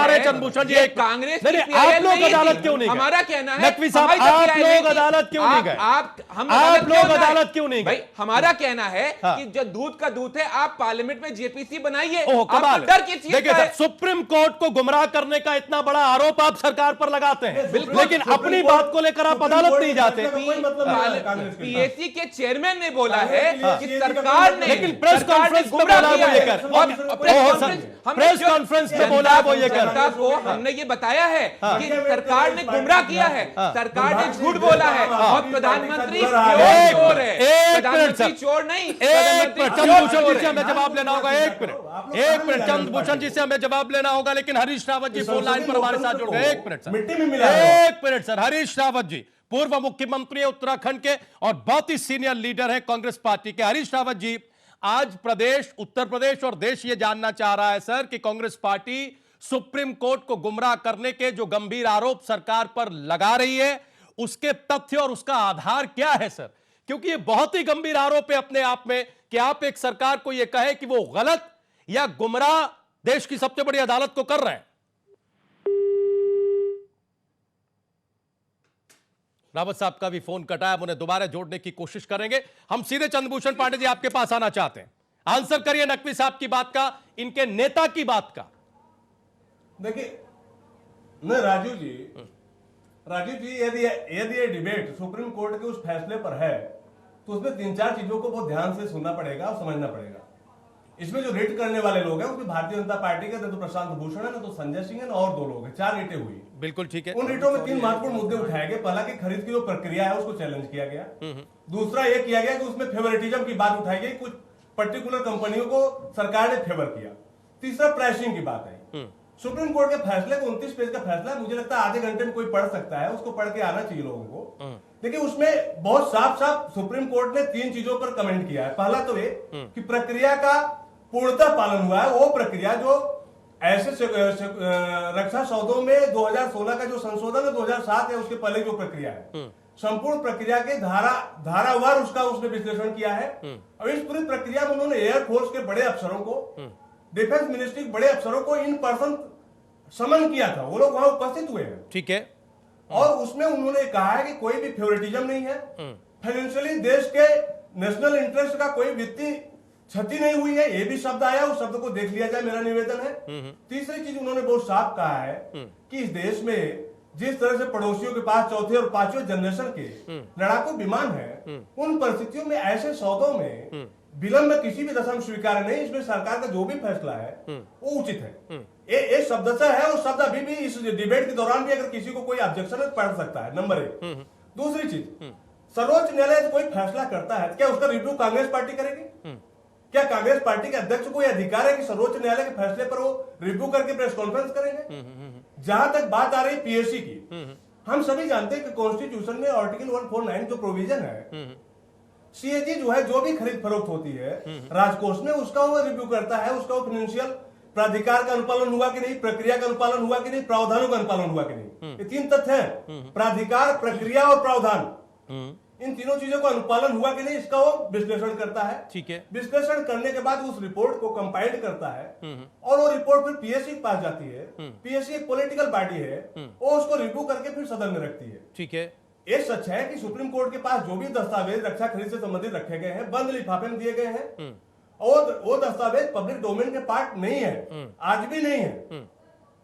रहे हैं चंद्रभूषण जी। एक कांग्रेस आप लोग अदालत क्यों नहीं गए? हमारा कहना है नकवी साहब आप लोग अदालत क्यों नहीं गए? आप लोग अदालत क्यों नहीं गए? हमारा कहना है कि जो दूध का दूध है, आप पार्लियामेंट में जेपीसी बनाइए। डर की चीज देखिए सर, सुप्रीम कोर्ट को गुमराह करने का इतना बड़ा आरोप आप सरकार पर लगाते हैं, लेकिन अपनी बात को लेकर आप अदालत नहीं जाते। पीएससी के चेयरमैन ने बोला है कि सरकार ने, लेकिन प्रेस कॉन्फ्रेंस में बोला वो ये कर, प्रेस कॉन्फ्रेंस में बोला वो ये कर, को हमने ये बताया है कि सरकार ने गुमराह किया है, सरकार ने झूठ बोला है और प्रधानमंत्री चोर है। प्रधानमंत्री चोर नहीं, चंद्रभूषण जी से हमें जवाब लेना होगा। एक मिनट चंद्रभूषण जी से हमें जवाब लेना होगा, लेकिन हरीश रावत जी फोन लाइन पर हमारे साथ जुड़ गए। एक मिनट सर, हरीश रावत जी पूर्व मुख्यमंत्री उत्तराखंड के और बहुत ही सीनियर लीडर है कांग्रेस पार्टी के। हरीश रावत जी, आज प्रदेश, उत्तर प्रदेश और देश ये जानना चाह रहा है सर कि कांग्रेस पार्टी सुप्रीम कोर्ट को गुमराह करने के जो गंभीर आरोप सरकार पर लगा रही है, उसके तथ्य और उसका आधार क्या है सर? क्योंकि ये बहुत ही गंभीर आरोप है अपने आप में कि आप एक सरकार को ये कहे कि वो गलत या गुमराह देश की सबसे बड़ी अदालत को कर रहे हैं। रावत साहब का भी फोन कटा है, हम उन्हें दोबारा जोड़ने की कोशिश करेंगे। हम सीधे चंद्रभूषण पांडे जी आपके पास आना चाहते हैं, आंसर करिए नकवी साहब की बात का, इनके नेता की बात का। देखिए न राजू जी यदि ये डिबेट सुप्रीम कोर्ट के उस फैसले पर है तो उसमें 3-4 चीजों को बहुत ध्यान से सुनना पड़ेगा और समझना पड़ेगा। इसमें जो रिट करने वाले लोग हैं उसमें भारतीय जनता पार्टी के न तो प्रशांत भूषण है, न तो संजय सिंह है, न और 2 लोग हैं। 4 रिटें हुई। बिल्कुल ठीक है। उन रिटों में 3 महत्वपूर्ण मुद्दे उठाए गए। पहला कि खरीद की जो प्रक्रिया है उसको चैलेंज किया गया। दूसरा ये किया गया कि उसमें फेवरेटिज्म की बात उठाई गई, कुछ पर्टिकुलर कंपनियों को सरकार ने फेवर किया। तीसरा प्राइसिंग की बात है। सुप्रीम कोर्ट के फैसले को 29 पेज का फैसला है, मुझे लगता है आधे घंटे में कोई पढ़ सकता है, उसको पढ़ के आना चाहिए लोगों को। देखिए उसमें बहुत साफ साफ सुप्रीम कोर्ट ने 3 चीजों पर कमेंट किया है। पहला तो ये कि प्रक्रिया का पूर्णतः पालन हुआ है। वो प्रक्रिया जो ऐसे रक्षा सौदों में 2016 का जो संशोधन है 2007 है उसके पहले जो प्रक्रिया है, संपूर्ण प्रक्रिया के धारावार उसने विश्लेषण किया है। और इस पूरी प्रक्रिया में उन्होंने एयरफोर्स के बड़े अफसरों को, डिफेंस मिनिस्ट्री के बड़े अफसरों को इन पर्सन समन किया था, वो लोग वहां उपस्थित हुए हैं। ठीक है। और उसमें उन्होंने कहा है कि कोई भी फेवरेटिज्म नहीं है, फाइनेंशियली देश के नेशनल इंटरेस्ट का कोई वित्तीय क्षति नहीं हुई है, ये भी शब्द आया, उस शब्द को देख लिया जाए, मेरा निवेदन है। तीसरी चीज उन्होंने बहुत साफ कहा है कि इस देश में जिस तरह से पड़ोसियों के पास चौथे और 5वें जनरेशन के लड़ाकू विमान है, उन परिस्थितियों में ऐसे सौदों में विलंब किसी भी दशा में स्वीकार नहीं। इसमें सरकार का जो भी फैसला है वो उचित है। ये शब्द है, वो शब्द अभी भी इस डिबेट के दौरान भी अगर किसी को कोई ऑब्जेक्शन है पढ़ सकता है, नंबर 1। दूसरी चीज, सर्वोच्च न्यायालय कोई फैसला करता है, क्या उसका रिव्यू कांग्रेस पार्टी करेगी? क्या कांग्रेस पार्टी के अध्यक्ष को यह अधिकार है कि सर्वोच्च न्यायालय के फैसले पर वो रिव्यू करके प्रेस कॉन्फ्रेंस करेंगे? जहां तक बात आ रही पीएससी की, हम सभी जानते हैं कि कॉन्स्टिट्यूशन में आर्टिकल 149 जो प्रोविजन है, सीएजी जो है जो भी खरीद फरोख्त होती है राजकोष में, उसका वो रिव्यू करता है, उसका वो फाइनेंशियल प्राधिकार का अनुपालन हुआ कि नहीं, प्रक्रिया का अनुपालन हुआ कि नहीं, प्रावधानों का अनुपालन हुआ कि नहीं। ये 3 तथ्य हैं, प्राधिकार, प्रक्रिया और प्रावधान। इन तीनों चीजों का अनुपालन हुआ कि नहीं, इसका वो विश्लेषण करता है। ठीक है। विश्लेषण करने के बाद उस रिपोर्ट को कंपाइल करता है और वो रिपोर्ट फिर पीएससी के पास जाती है। पीएससी एक पॉलिटिकल बॉडी है, वो उसको रिव्यू करके फिर सदन में रखती है। ठीक है। ये सच है कि सुप्रीम कोर्ट के पास जो भी दस्तावेज रक्षा खरीद से संबंधित रखे गए हैं, बंद लिफाफे में दिए गए हैं, और वो दस्तावेज पब्लिक डोमेन के पार्ट नहीं है, आज भी नहीं है।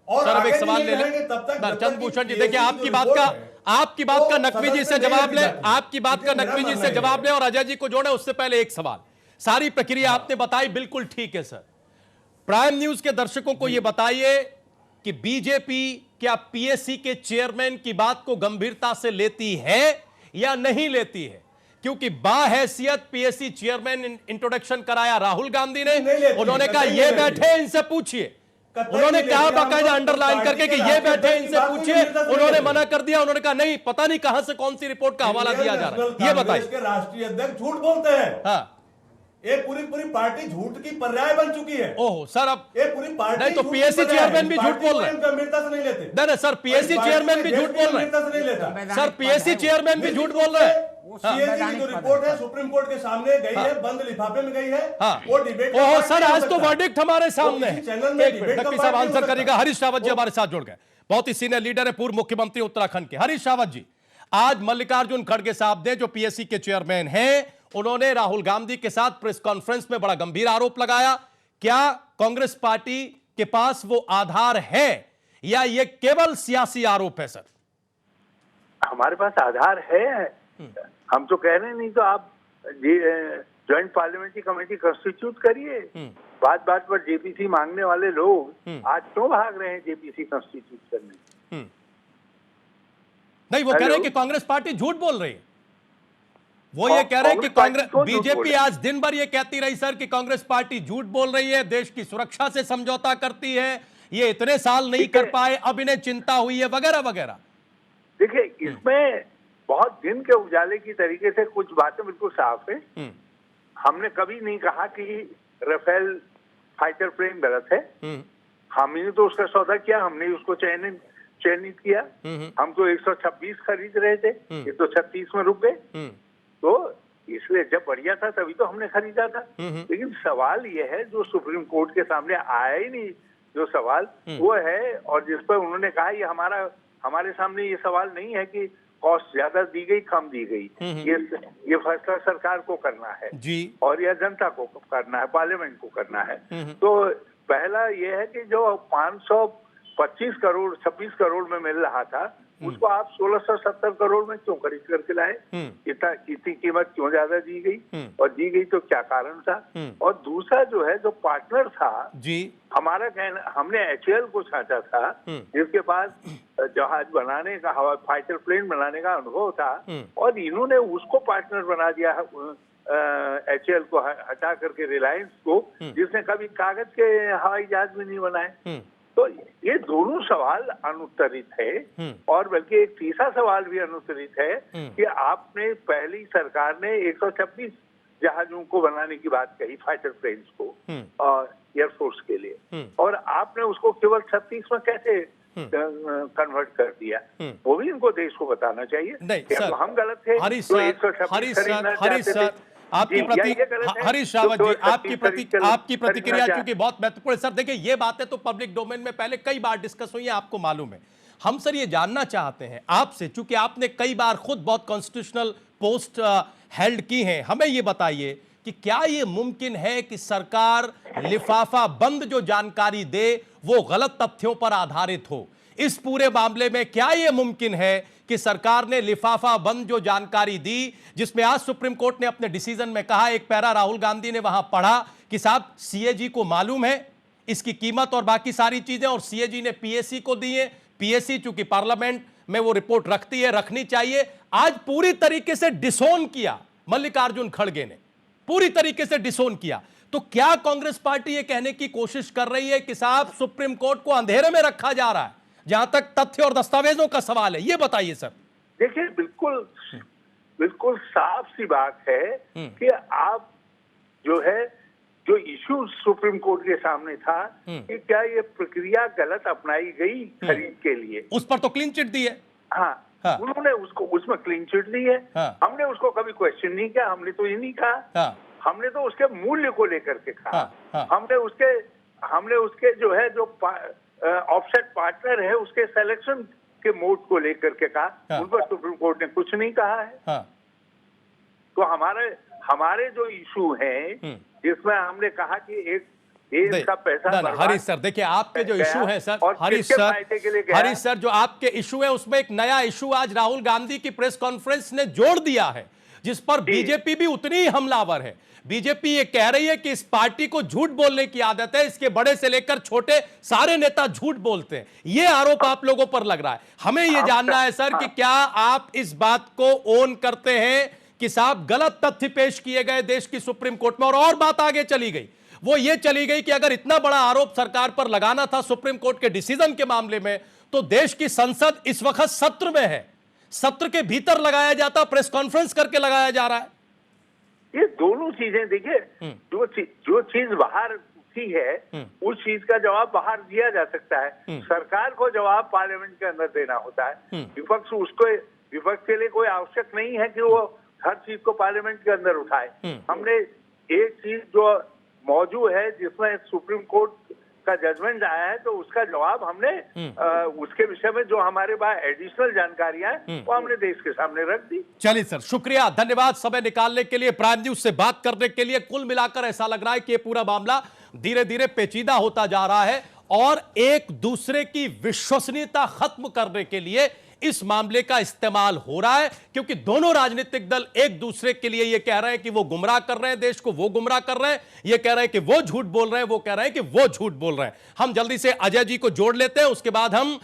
और सर अब एक आगे भी सवाल नहीं ले रहेंगे लें तब तक, जब तक चंद्रभूषण जी। कि देखिए PSC आपकी जो बात रिपोर्ट का है, आपकी बात का वो नकवी जी सदन से में जवाब भेजी ले, जाती है। आपकी बात का इसलिए नकवी जी मेरा से मानना जवाब है- ले और अजय जी को जोड़े। उससे पहले एक सवाल, सारी प्रक्रिया आपने बताई, बिल्कुल ठीक है सर। प्राइम न्यूज के दर्शकों को यह बताइए कि बीजेपी क्या पीएससी के चेयरमैन की बात को गंभीरता से लेती है या नहीं लेती है? क्योंकि बाहैसियत पीएससी चेयरमैन इंट्रोडक्शन कराया राहुल गांधी ने, नहीं लेती, उन्होंने कहा कतई ये नहीं लेती। बैठे इनसे पूछिए। कतई उन्होंने नहीं कहा लेती। हम बाकायदा लोग अंडरलाइन पार्टी करके के कि ये राष्ट्रीय बैठे अध्यक्ष की इनसे बात को पूछिए। गंभीरता से उन्होंने लेते। मना कर दिया, उन्होंने कहा नहीं, पता नहीं कहां से कौन सी रिपोर्ट का हवाला दिया जा रहा है। ये बताइए। के राष्ट्रीय अध्यक्ष झूठ बोलते हैं। हाँ। ये पूरी पार्टी झूठ की पर्याय बन चुकी है। ओहो सर, अब ये पूरी पार्टी नहीं तो झूठ की पीएससी पर्याय चेयरमैन है। भी इस झूठ पार्टी बोल को रहे हम हैं। गंभीरता से नहीं लेते। नहीं सर, पीएससी चेयरमैन भी झूठ बोल रहे हैं। गंभीरता से नहीं लेता। सर पीएससी चेयरमैन भी झूठ बोल रहे हैं। सीएजी की जो रिपोर्ट है सुप्रीम कोर्ट के सामने गई है, बंद लिफाफे में गई है। हाँ। वो डिबेट ओहो सर, आज तो वर्डिक्ट हमारे सामने है। किसी चैनल में एक मिनट, डिबेट का नकवी पार्ट साहब नहीं हो आंसर सकता। करेगा। हरीश रावत जी हमारे साथ जुड़ गए, बहुत ही सीनियर लीडर है, पूर्व मुख्यमंत्री उत्तराखंड के। हरीश रावत जी, आज मल्लिकार्जुन खड़गे साहब ने, जो पीएससी के चेयरमैन हैं, उन्होंने राहुल गांधी के साथ प्रेस कॉन्फ्रेंस में बड़ा गंभीर आरोप लगाया। क्या कांग्रेस पार्टी के पास वो आधार है या ये केवल सियासी आरोप है? सर हमारे पास आधार है, हम तो कह रहे हैं। नहीं तो आप ज्वाइंट पार्लियामेंट्री कमेटी कंस्टिट्यूट करिए। बात बात पर जेपीसी मांगने वाले लोग आज क्यों भाग रहे हैं जेपीसी कंस्टिट्यूट करने? नहीं, वो कह रहे हैं कि कांग्रेस पार्टी झूठ बोल रही है। वो ये कह रहे हैं कि कांग्रेस, बीजेपी आज दिन भर ये कहती रही सर कि कांग्रेस पार्टी झूठ बोल रही है, देश की सुरक्षा से समझौता करती है, ये इतने साल नहीं कर पाए, अब इन्हें चिंता हुई है, वगैरह वगैरह। देखिए, इसमें बहुत दिन के उजाले की तरीके से कुछ बातें बिल्कुल साफ है। हमने कभी नहीं कहा कि राफेल फाइटर प्लेन गलत है। हमने तो उसका सौदा किया, हमने उसको चयनित किया। हम तो 126 खरीद रहे थे, ये तो 36 में रुक गए। तो इसलिए जब बढ़िया था तभी तो हमने खरीदा था। लेकिन सवाल ये है जो सुप्रीम कोर्ट के सामने आया ही नहीं, जो सवाल वो है, और जिस पर उन्होंने कहा ये हमारे सामने ये सवाल नहीं है कि कॉस्ट ज्यादा दी गई कम दी गई, ये फैसला सरकार को करना है जी, और यह जनता को करना है, पार्लियामेंट को करना है। तो पहला ये है कि जो 525 करोड़ 26 करोड़ में मिल रहा था उसको आप 1670 करोड़ में क्यों खरीद करके लाए? इतनी कीमत क्यों ज्यादा दी गई, और दी गई तो क्या कारण था? और दूसरा जो है, जो पार्टनर था जी, हमारा कहना, हमने HAL को छांटा था जिसके पास जहाज बनाने का, हवा फाइटर प्लेन बनाने का अनुभव था, और इन्होंने उसको पार्टनर बना दिया HAL को हटा करके रिलायंस को, जिसने कभी कागज के हवाई जहाज भी नहीं बनाए। तो ये दोनों सवाल अनुत्तरित है, और बल्कि एक तीसरा सवाल भी अनुत्तरित है कि आपने पहली सरकार ने 126 जहाजों को बनाने की बात कही, फाइटर प्लेन्स को और एयरफोर्स के लिए, और आपने उसको केवल 36 में कैसे कन्वर्ट कर दिया? वो भी इनको देश को बताना चाहिए। नहीं क्या सर, तो हम गलत थे? हरीश तो सर, 126 हरीश सर, खरीदना हरीश चाहते सर, थे? आपकी जी, या ये गलत है? हरीश रावत तो जी, 36 आपकी प्रतिक्रिया खरीदना चूंकि बहुत महत्वपूर्ण है सर। देखिए ये बातें तो पब्लिक डोमेन में पहले कई बार डिस्कस हुई है, आपको मालूम है। हम सर ये जानना चाहते हैं आपसे, चूंकि आपने कई बार खुद बहुत कॉन्स्टिट्यूशनल पोस्ट हेल्ड की हैं, हमें ये बताइए कि क्या ये मुमकिन है कि सरकार लिफाफा बंद जो जानकारी दे वो गलत तथ्यों पर आधारित हो? इस पूरे मामले में क्या यह मुमकिन है कि सरकार ने लिफाफा बंद जो जानकारी दी, जिसमें आज सुप्रीम कोर्ट ने अपने डिसीजन में कहा, एक पैरा राहुल गांधी ने वहां पढ़ा कि साहब CAG को मालूम है इसकी कीमत और बाकी सारी चीजें, और CAG ने PSC को दी है। PSC चूंकि पार्लियामेंट में वो रिपोर्ट रखती है, रखनी चाहिए, आज पूरी तरीके से डिसोन किया मल्लिकार्जुन खड़गे ने, पूरी तरीके से डिसोन किया। तो क्या कांग्रेस पार्टी ये कहने की कोशिश कर रही है कि साहब सुप्रीम कोर्ट को अंधेरे में रखा जा रहा है जहां तक तथ्य और दस्तावेजों का सवाल है? ये बताइए सर। देखिए बिल्कुल साफ सी बात है कि आप जो है, जो इशू सुप्रीम कोर्ट के सामने था कि क्या ये प्रक्रिया गलत अपनाई गई खरीद के लिए, उस पर तो क्लीन चिट दी है। हाँ, उन्होंने उसको उसमें क्लीन चिट दी है। हमने उसको कभी क्वेश्चन नहीं किया, हमने तो ये नहीं कहा, हमने तो उसके मूल्य को लेकर के कहा, हमने उसके जो है, जो ऑफसेट पार्टनर है उसके सिलेक्शन के मोड को लेकर के कहा, उन पर सुप्रीम कोर्ट ने कुछ नहीं कहा है। तो हमारे जो इशू हैं जिसमें हमने कहा कि एक देश का पैसा, हरीश सर देखिए आपके जो इशू है सर, हरीश सर जो आपके इशू है उसमें एक नया इशू आज राहुल गांधी की प्रेस कॉन्फ्रेंस ने जोड़ दिया है, जिस पर बीजेपी भी उतनी ही हमलावर है। बीजेपी ये कह रही है कि इस पार्टी को झूठ बोलने की आदत है, इसके बड़े से लेकर छोटे सारे नेता झूठ बोलते हैं। ये आरोप आप लोगों पर लग रहा है। हमें ये जानना है सर कि क्या आप इस बात को ओन करते हैं कि साहब गलत तथ्य पेश किए गए देश की सुप्रीम कोर्ट में? और बात आगे चली गई, वो ये चली गई कि अगर इतना बड़ा आरोप सरकार पर लगाना था सुप्रीम कोर्ट के डिसीजन के मामले में, तो देश की संसद इस वक्त सत्र में है, सत्र के भीतर लगाया जाता, प्रेस कॉन्फ्रेंस करके लगाया जा रहा है। ये दोनों चीजें देखिए, जो चीज बाहर की है उस चीज का जवाब बाहर दिया जा सकता है, सरकार को जवाब पार्लियामेंट के अंदर देना होता है। विपक्ष के लिए कोई आवश्यक नहीं है कि वो हर चीज को पार्लियामेंट के अंदर उठाए। हमने एक चीज जो मौजूद है जिसमें सुप्रीम कोर्ट का जजमेंट आया है, तो उसका जवाब हमने उसके विषय में जो हमारे पास एडिशनल जानकारियां हैं वो हमने देश के सामने रख दी। चलिए सर, शुक्रिया, धन्यवाद समय निकालने के लिए, प्राइम न्यूज से बात करने के लिए। कुल मिलाकर ऐसा लग रहा है कि ये पूरा मामला धीरे धीरे पेचीदा होता जा रहा है और एक दूसरे की विश्वसनीयता खत्म करने के लिए इस मामले का इस्तेमाल हो रहा है, क्योंकि दोनों राजनीतिक दल एक दूसरे के लिए यह कह रहे हैं कि वो गुमराह कर रहे हैं देश को, वो गुमराह कर रहे हैं, ये कह रहे हैं कि वो झूठ बोल रहे हैं, वो कह रहे हैं कि वो झूठ बोल रहे हैं। हम जल्दी से अजय जी को जोड़ लेते हैं, उसके बाद हम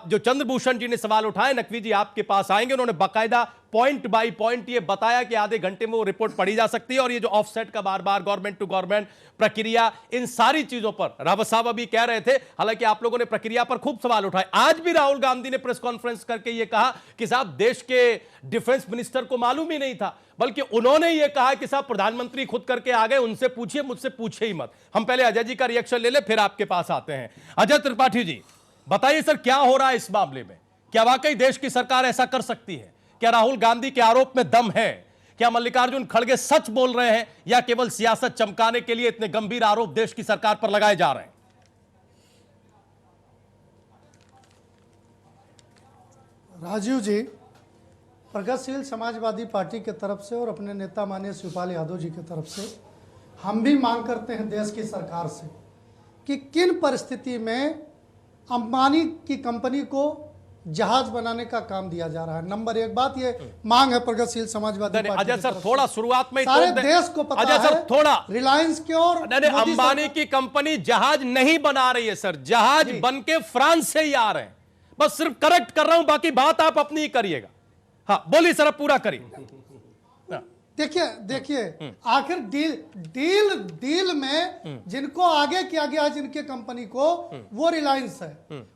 जो चंद्रभूषण जी ने सवाल उठाए, नकवी जी आपके पास आएंगे। उन्होंने बाकायदा पॉइंट बाय पॉइंट ये बताया कि आधे घंटे में वो रिपोर्ट पढ़ी जा सकती है, और ये जो ऑफसेट का बार बार गवर्नमेंट टू गवर्नमेंट प्रक्रिया, इन सारी चीजों पर रावत साहब अभी कह रहे थे, हालांकि आप लोगों ने प्रक्रिया पर खूब सवाल उठाए। आज भी राहुल गांधी ने प्रेस कॉन्फ्रेंस करके ये कहा कि साहब देश के डिफेंस मिनिस्टर को मालूम ही नहीं था, बल्कि उन्होंने ये कहा कि साहब प्रधानमंत्री खुद करके आ गए, उनसे पूछिए, मुझसे पूछे ही मत। हम पहले अजय जी का रिएक्शन ले ले, फिर आपके पास आते हैं। अजय त्रिपाठी जी बताइए सर, क्या हो रहा है इस मामले में? क्या वाकई देश की सरकार ऐसा कर सकती है? क्या राहुल गांधी के आरोप में दम है? क्या मल्लिकार्जुन खड़गे सच बोल रहे हैं या केवल सियासत चमकाने के लिए इतने गंभीर आरोप देश की सरकार पर लगाए जा रहे हैं? राजीव जी, प्रगतिशील समाजवादी पार्टी के तरफ से और अपने नेता माननीय शिवपाल यादव जी की तरफ से हम भी मांग करते हैं देश की सरकार से कि किन परिस्थिति में अंबानी की कंपनी को जहाज बनाने का काम दिया जा रहा है। नंबर एक बात ये मांग है प्रगतिशील समाजवादी पार्टी अजय की सर तरफ थोड़ा से। शुरुआत में ही सारे टोक दें। देश को पता अजय सर है थोड़ा रिलायंस के और नहीं, मोदी अंबानी सरकार- की कंपनी जहाज नहीं बना रही है सर, जहाज जी। बन के फ्रांस से ही आ रहे हैं। बस सिर्फ करेक्ट कर रहा हूं, बाकी बात आप अपनी ही करिएगा। हाँ बोलिए सर, अब पूरा करिए। देखिए आखिर डील में जिनको आगे किया गया है जिनके कंपनी को, वो रिलायंस है,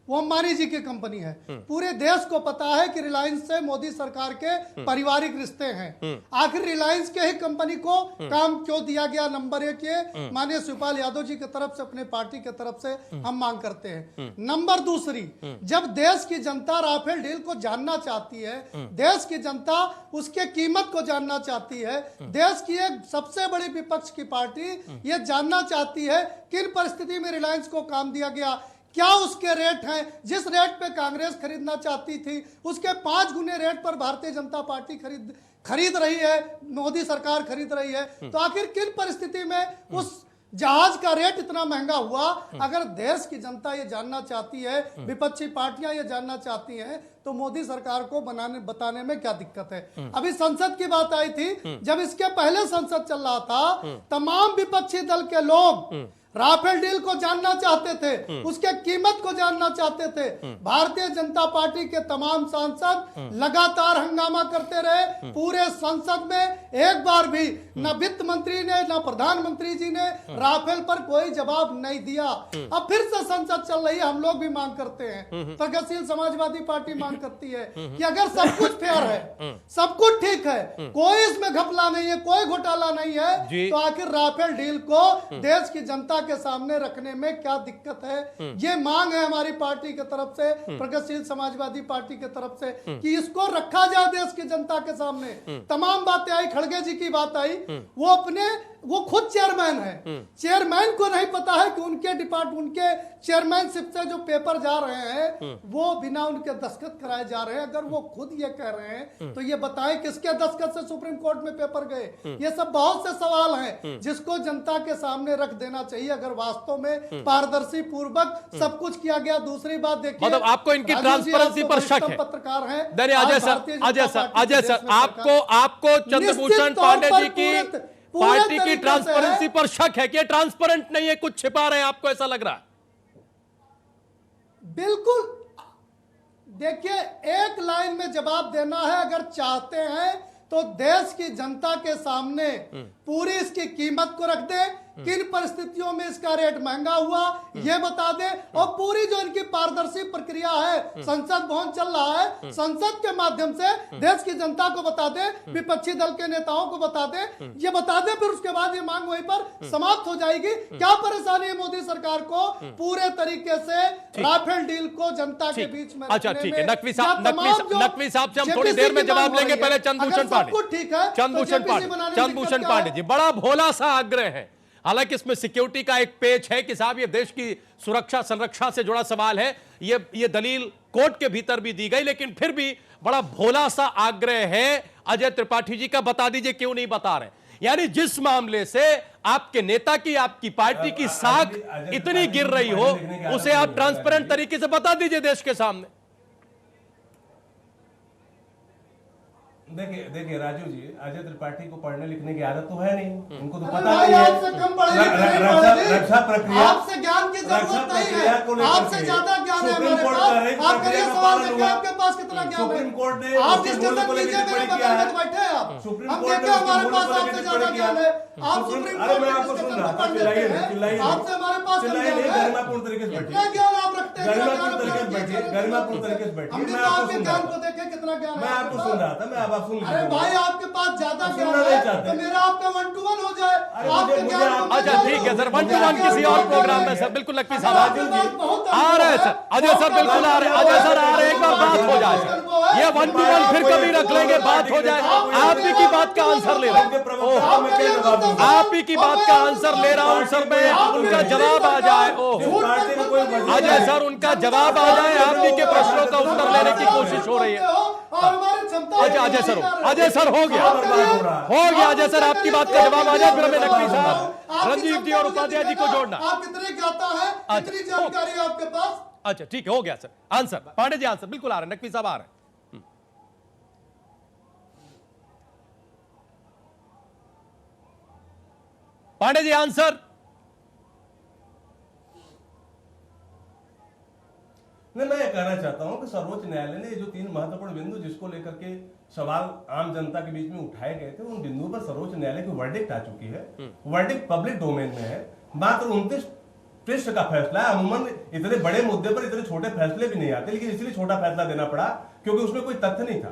वो अंबानी जी की कंपनी है। पूरे देश को पता है कि रिलायंस से मोदी सरकार के पारिवारिक रिश्ते हैं। आखिर रिलायंस के ही कंपनी को काम क्यों दिया गया? नंबर एक ये माननीय शिवपाल यादव जी की तरफ से, अपने पार्टी की तरफ से हम मांग करते हैं। नंबर दूसरी, जब देश की जनता राफेल डील को जानना चाहती है, देश की जनता उसके कीमत को जानना चाहती है, देश की एक सबसे बड़ी विपक्ष की पार्टी यह जानना चाहती है किन परिस्थिति में रिलायंस को काम दिया गया, क्या उसके रेट हैं। जिस रेट पे कांग्रेस खरीदना चाहती थी उसके 5 गुने रेट पर भारतीय जनता पार्टी खरीद रही है, मोदी सरकार खरीद रही है। तो आखिर किन परिस्थिति में उस जहाज का रेट इतना महंगा हुआ? अगर देश की जनता ये जानना चाहती है, विपक्षी पार्टियां ये जानना चाहती हैं, तो मोदी सरकार को बताने में क्या दिक्कत है? अभी संसद की बात आई थी, जब इसके पहले संसद चल रहा था, तमाम विपक्षी दल के लोग राफेल डील को जानना चाहते थे, उसके कीमत को जानना चाहते थे। भारतीय जनता पार्टी के तमाम सांसद लगातार हंगामा करते रहे। पूरे संसद में एक बार भी न वित्त मंत्री ने न प्रधानमंत्री जी ने राफेल पर कोई जवाब नहीं दिया। अब फिर से संसद चल रही है, हम लोग भी मांग करते हैं, प्रगतिशील समाजवादी पार्टी मांग करती है कि अगर सब कुछ फेयर है, सब कुछ ठीक है, कोई इसमें घपला नहीं है, कोई घोटाला नहीं है, तो आखिर राफेल डील को देश की जनता के सामने रखने में क्या दिक्कत है? ये मांग है हमारी पार्टी की तरफ से, प्रगतिशील समाजवादी पार्टी की तरफ से, कि इसको रखा जाए देश की जनता के सामने। तमाम बातें आई, खड़गे जी की बात आई, वो खुद चेयरमैन है, चेयरमैन को नहीं पता है कि उनके चेयरमैनशिप से जो पेपर जा रहे हैं वो बिना उनके दस्तखत कराए जा रहे हैं। अगर वो खुद ये कह रहे हैं तो ये बताएं किसके दस्तखत से सुप्रीम कोर्ट में पेपर गए? ये सब बहुत से सवाल हैं जिसको जनता के सामने रख देना चाहिए, अगर वास्तव में पारदर्शी पूर्वक सब कुछ किया गया। दूसरी बात देखिए, मतलब आपको इनकी ट्रांसपेरेंसी पर शक है? पत्रकार हैं अजय सर, आपको चंद्रभूषण पांडे जी की पार्टी की ट्रांसपेरेंसी पर शक है कि ये ट्रांसपेरेंट नहीं है, कुछ छिपा रहे हैं, आपको ऐसा लग रहा है? बिल्कुल। देखिए, एक लाइन में जवाब देना है, अगर चाहते हैं तो देश की जनता के सामने पूरी इसकी कीमत को रख दे, किन परिस्थितियों में इसका रेट महंगा हुआ यह बता दे, और पूरी जो इनकी पारदर्शी प्रक्रिया है, संसद भवन चल रहा है, संसद के माध्यम से देश की जनता को बता दे, विपक्षी दल के नेताओं को बता दे, ये बता दे, फिर उसके बाद ये मांग वहीं पर समाप्त हो जाएगी। क्या परेशानी है मोदी सरकार को पूरे तरीके से राफेल डील को जनता के बीच में? अच्छा ठीक है, नकवी साहब से हम थोड़ी देर में जवाब लेंगे। पहले चंद्रभूषण पांडे, ठीक है, चंद्रभूषण पांडे जी, बड़ा भोला सा आग्रह है, हालांकि इसमें सिक्योरिटी का एक पेच है कि साहब ये देश की सुरक्षा संरक्षा से जुड़ा सवाल है, ये दलील कोर्ट के भीतर भी दी गई, लेकिन फिर भी बड़ा भोला सा आग्रह है अजय त्रिपाठी जी का, बता दीजिए क्यों नहीं बता रहे? यानी जिस मामले से आपके नेता की, आपकी पार्टी की साख इतनी गिर रही हो, उसे आप ट्रांसपेरेंट तरीके से बता दीजिए देश के सामने। देखिए राजू जी, अजय त्रिपाठी को पढ़ने लिखने की आदत तो है नहीं, उनको तो पता भाई, नहीं आपसे कम पढ़े लिखे नहीं पढ़े, रक्षा प्रक्रिया, आपसे ज्ञान की जरूरत नहीं है, आपसे ज्यादा ज्ञान है हमारे पास। आप करिए सवाल देखिए आपके पास कितना ज्ञान है। सुप्रीम कोर्ट ने आप डिस्कशन कीजिए, मेरे बगल में बैठे हैं आप, हम देखें हमारे पास आपसे ज्यादा किया। ज्ञान है? आप सुप्रीम अरे मैं कोर्ट आपको के सुन डिस्कशन रहा को था, पढ़ चिल्लाइए लेते नहीं, हैं। चिल्लाइए नहीं। आपसे हमारे पास कम चिल्लाइए ज्ञान नहीं, है। गरिमापूर्ण तरीके से कितना बैठिए। ज्ञान आप रखते हैं? गरिमापूर्ण तरीके से बैठिए, गरिमापूर्ण तरीके से बैठिए। हमने मैं तो आपको आपके सुन ज्ञान रहा को था। देखे कितना ज्ञान है मैं आपके आपको पास? सुन रहा था, मैं अब आप सुन अरे लीजिए। भाई आपके पास ज्यादा आप ज्ञान सुनना नहीं है चाहते। तो मेरा आपका 1 to 1 हो जाए। अरे आपके मुझे ज्ञान को आप- मैं अच्छा जानूं। ठीक है सर, 1 to मुझे 1 किसी ज्ञान और को प्रोग्राम में जानूं। सर, बिल्कुल नकवी अगर साहब आपके पास बहुत आ रहे हैं सर, अजय सर बिल्कुल आ रहे हैं, अजय सर आ रहे हैं, एक बार बात हो जाए सर, ये 1 to 1 फिर कभी रख लेंगे, बात हो जाए। आप ही की बात का आंसर ले रहा हूं, आप ही की बात का आंसर ले रहा हूं सर, मैं उनका जवाब आ जाए। ओह अजय सर उनका जवाब आ जाए, आप ही के प्रश्नों का उत्तर लेने की कोशिश हो रही है। अच्छा अजय सर, अजय सर हो गया, हो गया अजय सर, आपकी बात का जवाब आ जाए, फिर हमें नकवी साहब रंजीव जी और उपाध्याय जी को जोड़ना। आप कितने ज्ञाता है, कितनी जानकारी है आपके पास? अच्छा ठीक है, हो गया sir answer, Pandey ji answer बिल्कुल आ रहे हैं, नकवी साहब आ रहे हैं। पांडे जी आंसर। नहीं, मैं ये कहना चाहता हूं कि सर्वोच्च न्यायालय ने ये जो 3 महत्वपूर्ण बिंदु जिसको लेकर के सवाल आम जनता के बीच में उठाए गए थे, उन बिंदुओं पर सर्वोच्च न्यायालय की वर्डिक्ट आ चुकी है। वर्डिक्ट पब्लिक डोमेन में है। मात्र 29 पृष्ठ का फैसला है। अमूमन इतने बड़े मुद्दे पर इतने छोटे फैसले भी नहीं आते, लेकिन इसलिए छोटा फैसला देना पड़ा क्योंकि उसमें कोई तथ्य नहीं था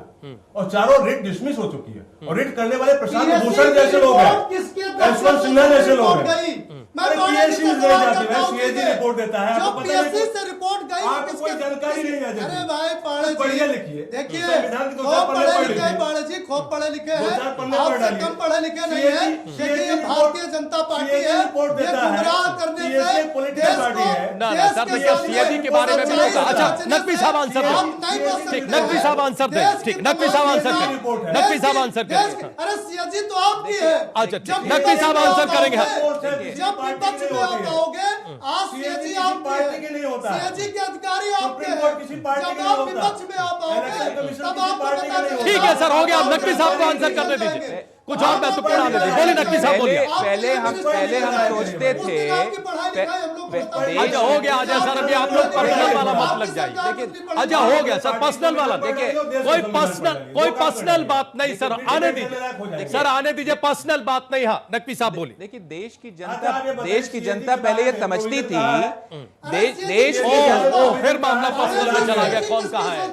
और चारों रिट डिसमिस हो चुकी है। और रिट करने वाले प्रशांत भूषण जैसे लोग हैं, यशवंत सिन्हा जैसे लोग हैं। पीएससी नहीं जाती है, सीएजी रिपोर्ट देता है, आपको पता नहीं, से रिपोर्ट गई, आपको कोई जानकारी नहीं है। अरे भाई पाड़े जी, बढ़िया लिखिए, देखिए संविधान के 2-4 खूब पन्ने पढ़े पढ़ लिखे हैं लीजिए। पाड़े जी, खूब पढ़े लिखे हैं, 2-4 पन्ने पढ़ आपसे डालिए। कम पढ़े लिखे नहीं है, क्योंकि ये भारतीय जनता पार्टी है, रिपोर्ट ये देता है, गुमराह करने से सीएजी पॉलिटिकल देश पार्टी को, है। ना देश सर के देखिए सामने सीएजी के बारे में भी नहीं होता। अच्छा नकवी साहब आंसर आप दें, नहीं कर सकते ठीक हैं। नकवी साहब आंसर दें, देश ठीक की नकवी साहब तमाम आंसर नेता- दें, है। नकवी साहब आंसर देश करें। की- अरे सीएजी तो आपकी है। अच्छा, ठीक, जब नकवी साहब विपक्ष में आंसर आप करेंगे। आओगे, जब विपक्ष में आप आओगे, आज सीएजी सीएजी किसी आपकी पार्टी है, के नहीं होता है। सीएजी के अधिकारी आपके सुप्रीम हैं। कोर्ट किसी पार्टी जब के आप नहीं होता। विपक्ष में आप आओगे, इलेक्शन कमीशन तब किसी आपको पार्टी पता के नहीं चलेगा। ठीक है सर, हो गया, अब आप नकवी साहब को जानकारी आंसर करने नहीं दीजिए, जाएंगे। कुछ और महत्वपूर्ण आने दीजिए, बोलिए नकवी साहब बोलिए। पहले हम सोचते उस थे दिन आपकी पढ़ाई लिखाई हम लोग को बता दें। अच्छा हो गया अजय सर, अभी आप लोग पर्सनल वाला मत लग जाइए। देखिए अच्छा हो गया सर, पर्सनल वाला देखिए, कोई पर्सनल बात नहीं सर, आने दीजिए सर, आने दीजिए, पर्सनल बात नहीं। हाँ नकवी साहब बोलिए। देखिए देश की अच्छा, आप ये जनता बताइए, पहले ये सीएजी समझती का है, थी, देश की ओ जनता फिर मामला पर्सनल में चला गया, कौन कहा है?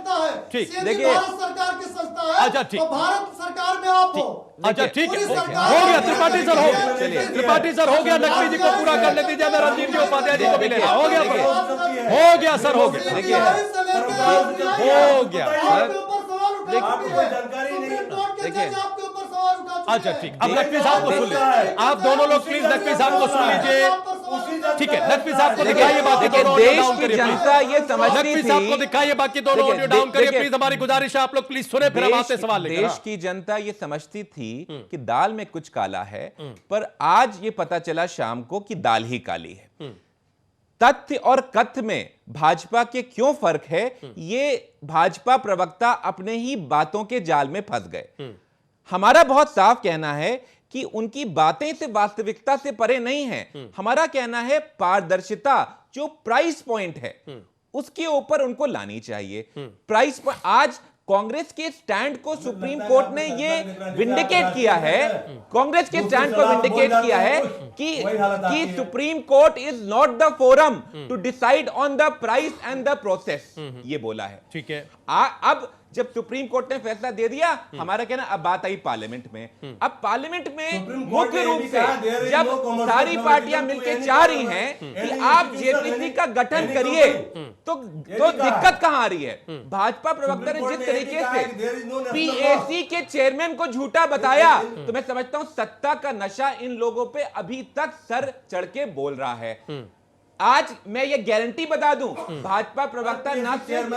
ठीक, ठीक देखिए- भारत सरकार की संस्था है। अच्छा, ठीक। और भारत सरकार में आप हो। अच्छा ठीक है, पूरी हो सरकार- गया त्रिपाठी सर, हो गया चलिए। त्रिपाठी सर, हो गया, नकवी जी को पूरा करने दीजिए, मैं रंजीव जी उपाध्याय जी को भी लेना, हो गया हो गया सर, हो गया देखिए, हो गया सर। आपके ऊपर सवाल उठा आपको चुकी कोई है। जानकारी नहीं है। सुप्रीम कोर्ट के देखिए। जज आपके ऊपर सवाल उठा चुके अच्छा हैं। ठीक, अब नकवी साहब को सुन लीजिए, आप दोनों लोग प्लीज नकवी साहब को सुन लीजिए। ठीक है, नकवी साहब को दिखाइए, बाकी देखिए दोनों ऑडियो देश डाउन की करिए जनता प्लीज। ये समझती नकवी साहब को थी, दिखाइए, बाकी दोनों देखिए, ऑडियो डाउन करिए देखिए, प्लीज, हमारी गुजारिश है, आप लोग प्लीज सुने, फिर हम आते सवाल लेकर। देश की जनता ये समझती थी कि दाल में कुछ काला है, पर आज ये पता चला शाम को कि दाल ही काली है। तथ्य और कथ्य में भाजपा के क्यों फर्क है, ये भाजपा प्रवक्ता अपने ही बातों के जाल में फंस गए। हमारा बहुत साफ कहना है कि उनकी बातें से वास्तविकता से परे नहीं है। हमारा कहना है पारदर्शिता जो प्राइस पॉइंट है उसके ऊपर उनको लानी चाहिए। प्राइस पर आज कांग्रेस के स्टैंड को सुप्रीम कोर्ट ने ये विंडिकेट किया है, कांग्रेस के स्टैंड को विंडिकेट किया है कि supreme court is not the forum to decide on the price and the process, ये बोला है। ठीक है, अब जब सुप्रीम कोर्ट ने फैसला दे दिया, हमारा कहना अब बात आई पार्लियामेंट में। अब पार्लियामेंट में सुप्रीम कोर्ट मुख्य ने रूप भी से कहा, there is जब no commercial सारी पार्टियां favoritism मिलकर to चाह any रही हैं कि any आप institution, जेपीसी का गठन any करिए, company, तो कहा दिक्कत कहां आ रही है? भाजपा प्रवक्ता ने सुप्रीम जिस कोर्ट ने ये भी तरीके कहा से कि there is no national PAC के चेयरमैन को झूठा बताया, तो मैं समझता हूं सत्ता का नशा इन लोगों पे अभी तक सर चढ़ के बोल रहा है। आज मैं ये गारंटी बता दूं, भाजपा प्रवक्ता ना सिर्फ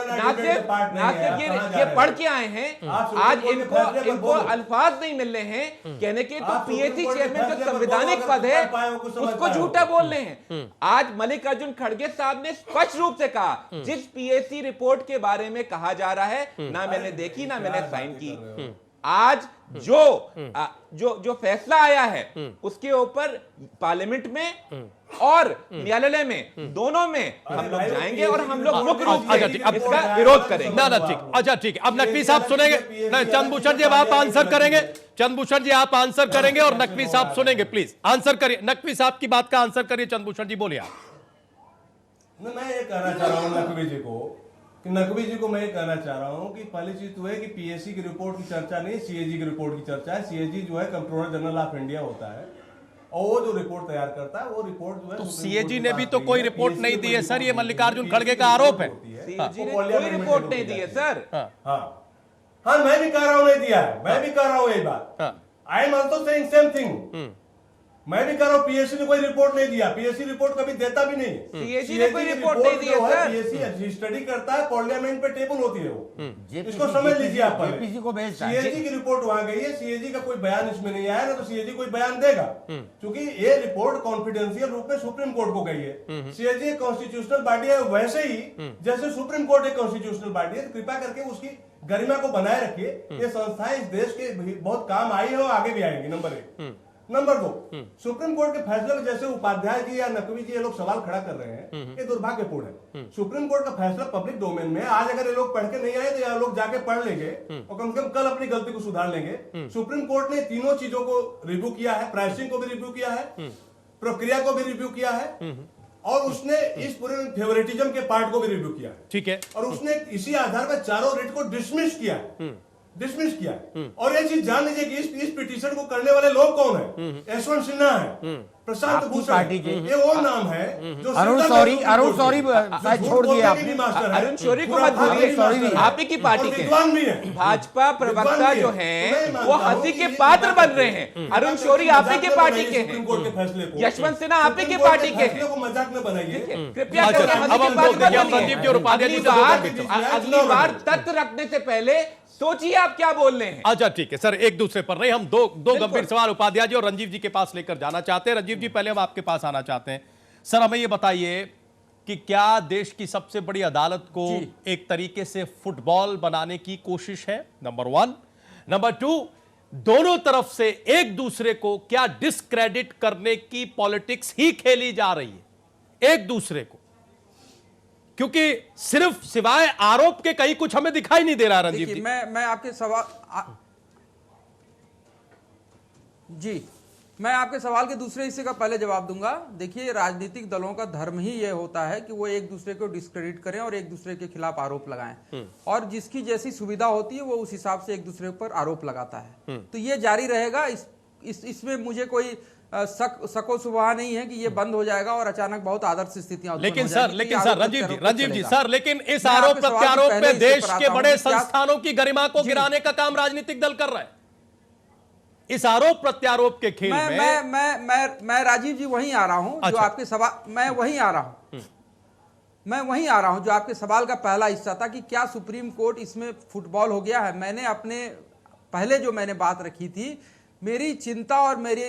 ये पढ़ के आए हैं, आज इनको अल्फाज नहीं मिल रहे हैं कहने के, तो पीएसी चेयरमैन जो संवैधानिक पद है उसको झूठा बोल रहे हैं। आज मल्लिकार्जुन खड़गे साहब ने स्पष्ट रूप से कहा, जिस पीएसी रिपोर्ट के बारे में कहा जा रहा है ना मैंने देखी ना मैंने साइन की, आज जो फैसला आया है उसके ऊपर पार्लियामेंट में और न्यायालय में, दोनों में हम लोग जाएंगे और हम लोग मुख्य रूप से इसका विरोध करेंगे। ना ठीक, अच्छा ठीक है। अब नकवी साहब सुनेंगे। नहीं, चंद्रभूषण जी अब आप आंसर करेंगे। चंद्रभूषण जी आप आंसर करेंगे और नकवी साहब सुनेंगे। प्लीज आंसर करिए, नकवी साहब की बात का आंसर करिए। चंद्रभूषण जी बोलिए आप। मैं ये कहना चाह रहा हूँ नकवी जी को मैं ये कहना चाह रहा हूँ कि पहली चीज तो है कि पीएससी की रिपोर्ट की चर्चा नहीं, सीएजी की रिपोर्ट की चर्चा है। सीएजी जो है कंट्रोलर जनरल ऑफ इंडिया होता है और वो जो रिपोर्ट तैयार करता है वो रिपोर्ट जो है तो सीएजी ने भी तो कोई रिपोर्ट नहीं दी है सर, ये मल्लिकार्जुन खड़गे का आरोप है। सीएजी ने कोई रिपोर्ट नहीं दी है सर। हाँ मैं भी कह रहा हूँ नहीं दिया है, मैं भी कह रहा हूँ यही बात। I am also saying same thing. मैं भी कह रहा हूँ पीएससी ने कोई रिपोर्ट नहीं दिया, पीएससी रिपोर्ट कभी देता भी नहीं। सीएजी ने कोई रिपोर्ट नहीं दी है सर। पीएससी स्टडी करता है, पार्लियामेंट पे टेबल होती है वो, इसको समझ लीजिए आप। जेपीसी को भेजता है। सीएजी की रिपोर्ट वहां गई है, सीएजी का कोई बयान इसमें नहीं आया, ना तो सीएजी कोई बयान देगा, क्योंकि ये रिपोर्ट कॉन्फिडेंशियल रूप में सुप्रीम कोर्ट को गई है। सीएजी एक कॉन्स्टिट्यूशनल बॉडी है, वैसे ही जैसे सुप्रीम कोर्ट एक कॉन्स्टिट्यूशनल बॉडी है, कृपया करके उसकी गरिमा को बनाए रखिए। ये संस्थाएं इस देश के बहुत काम आई है और आगे भी आएंगी। नंबर 1। नंबर 2, सुप्रीम कोर्ट के फैसले में जैसे उपाध्याय जी या नकवी जी ये लोग सवाल खड़ा कर रहे हैं, ये दुर्भाग्यपूर्ण है। सुप्रीम कोर्ट का फैसला पब्लिक डोमेन में, आज अगर ये लोग पढ़ के नहीं आए तो ये लोग जाके पढ़ लेंगे और कम से कम कल अपनी गलती को सुधार लेंगे। सुप्रीम कोर्ट ने तीनों चीजों को रिव्यू किया है, प्राइसिंग को भी रिव्यू किया है, प्रक्रिया को भी रिव्यू किया है और उसने इस पूरे फेवरेटिज्म के पार्ट को भी रिव्यू किया है। ठीक है। और उसने इसी आधार पर चारों रिट को डिसमिस किया। और ये चीज जान लीजिए कि इस पिटीशन को करने वाले लोग कौन है? यशवंत सिन्हा है, प्रशांत भूषण, ये वो नाम है जो अरुण शौरी शायद छोड़ दिए आपने। अरुण शौरी को मत भूलिए, आप ही की पार्टी के भाजपा प्रवक्ता जो हैं वो हंसी के पात्र बन रहे हैं। अरुण शौरी आप ही के पार्टी के हैं, यशवंत सिन्हा आप ही के पार्टी के हैं। मजाक न बनाइए कृपया करके हंसी के पात्र बनिए। अगली बार तथ्य रखने से पहले सोचिए आप क्या बोल रहे हैं। अच्छा ठीक है सर, एक दूसरे पर नहीं, हम दो गंभीर सवाल उपाध्याय जी और रंजीव जी के पास लेकर जाना चाहते हैं। रंजीव जी पहले हम आपके पास आना चाहते हैं। सर हमें यह बताइए कि क्या देश की सबसे बड़ी अदालत को एक तरीके से फुटबॉल बनाने की कोशिश है? नंबर 1। नंबर 2, दोनों तरफ से एक दूसरे को क्या डिस्क्रेडिट करने की पॉलिटिक्स ही खेली जा रही है एक दूसरे को? क्योंकि सिर्फ सिवाय आरोप के कहीं कुछ हमें दिखाई नहीं दे रहा। रंजीव जी मैं आपके सवाल मैं आपके सवाल के दूसरे हिस्से का पहले जवाब दूंगा। देखिए, राजनीतिक दलों का धर्म ही ये होता है कि वो एक दूसरे को डिस्क्रेडिट करें और एक दूसरे के खिलाफ आरोप लगाएं और जिसकी जैसी सुविधा होती है वो उस हिसाब से एक दूसरे पर आरोप लगाता है। तो ये जारी रहेगा। इसमें मुझे कोई सको सुबह नहीं है कि ये बंद हो जाएगा और अचानक बहुत आदर्श स्थितियां लेकिन सर रंजीव जी सर, लेकिन इस आरोप प्रत्यारोप में देश के बड़े संस्थानों की गरिमा को गिराने का काम राजनीतिक दल कर रहा है। इस आरोप प्रत्यारोप के खेल में मैं राजीव जी वहीं आ रहा हूं जो आपके सवाल मैं वहीं आ रहा हूं जो आपके सवाल का पहला हिस्सा था कि क्या सुप्रीम कोर्ट इसमें फुटबॉल हो गया है। मैंने अपने पहले जो मैंने बात रखी थी, मेरी चिंता और मेरी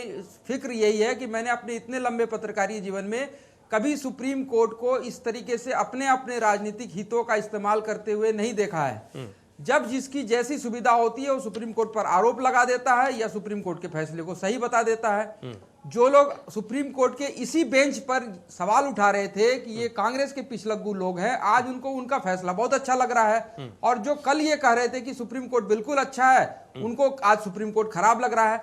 फिक्र यही है कि मैंने अपने इतने लंबे पत्रकारिता जीवन में कभी सुप्रीम कोर्ट को इस तरीके से अपने राजनीतिक हितों का इस्तेमाल करते हुए नहीं देखा है। जब जिसकी जैसी सुविधा होती है वो सुप्रीम कोर्ट पर आरोप लगा देता है या सुप्रीम कोर्ट के फैसले को सही बता देता है। जो लोग सुप्रीम कोर्ट के इसी बेंच पर सवाल उठा रहे थे कि ये कांग्रेस के पिछलग्गू लोग हैं, आज उनको उनका फैसला बहुत अच्छा लग रहा है। और जो कल ये कह रहे थे कि सुप्रीम कोर्ट बिल्कुल अच्छा है, उनको आज सुप्रीम कोर्ट खराब लग रहा है।